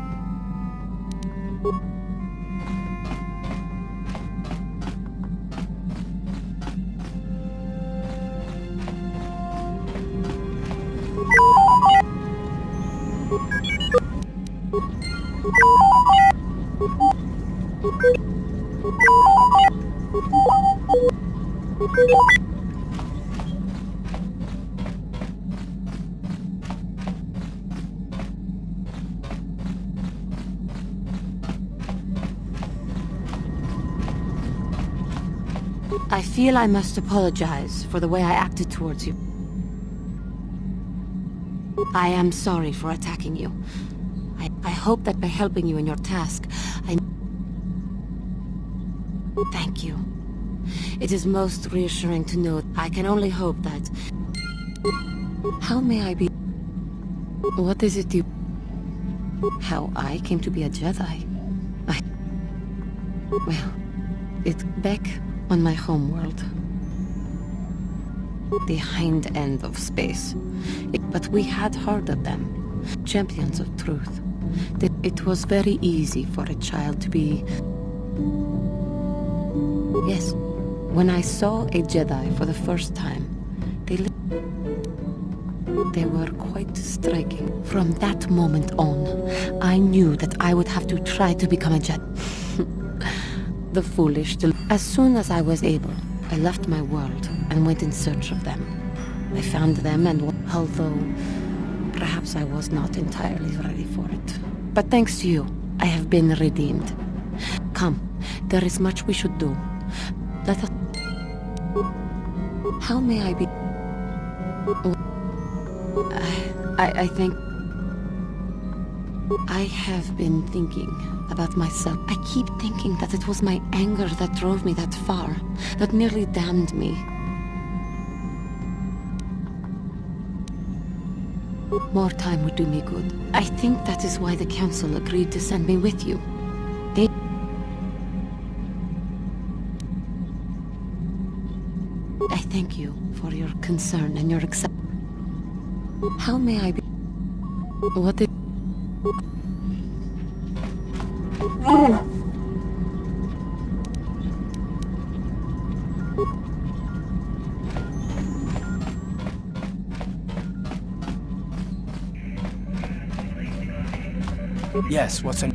I feel I must apologize for the way I acted towards you. I am sorry for attacking you. I hope that by helping you in your task, Thank you. It is most reassuring to know I can only hope that... How may I be... What is it you... How I came to be a Jedi? Well, it's back on my homeworld. The hind end of space. But we had heard of them. Champions of truth. It was very easy for a child to be... Yes, when I saw a Jedi for the first time, they were quite striking. From that moment on, I knew that I would have to try to become a Jedi. The foolish... As soon as I was able, I left my world and went in search of them. I found them and although Perhaps I was not entirely ready for it. But thanks to you, I have been redeemed. Come, there is much we should do. Let us... How may I be... I think... I have been thinking about myself. I keep thinking that it was my anger that drove me that far, that nearly damned me. More time would do me good. I think that is why the Council agreed to send me with you. They... I thank you for your concern and your acceptance. How may I be... What did...
Yes, what's in...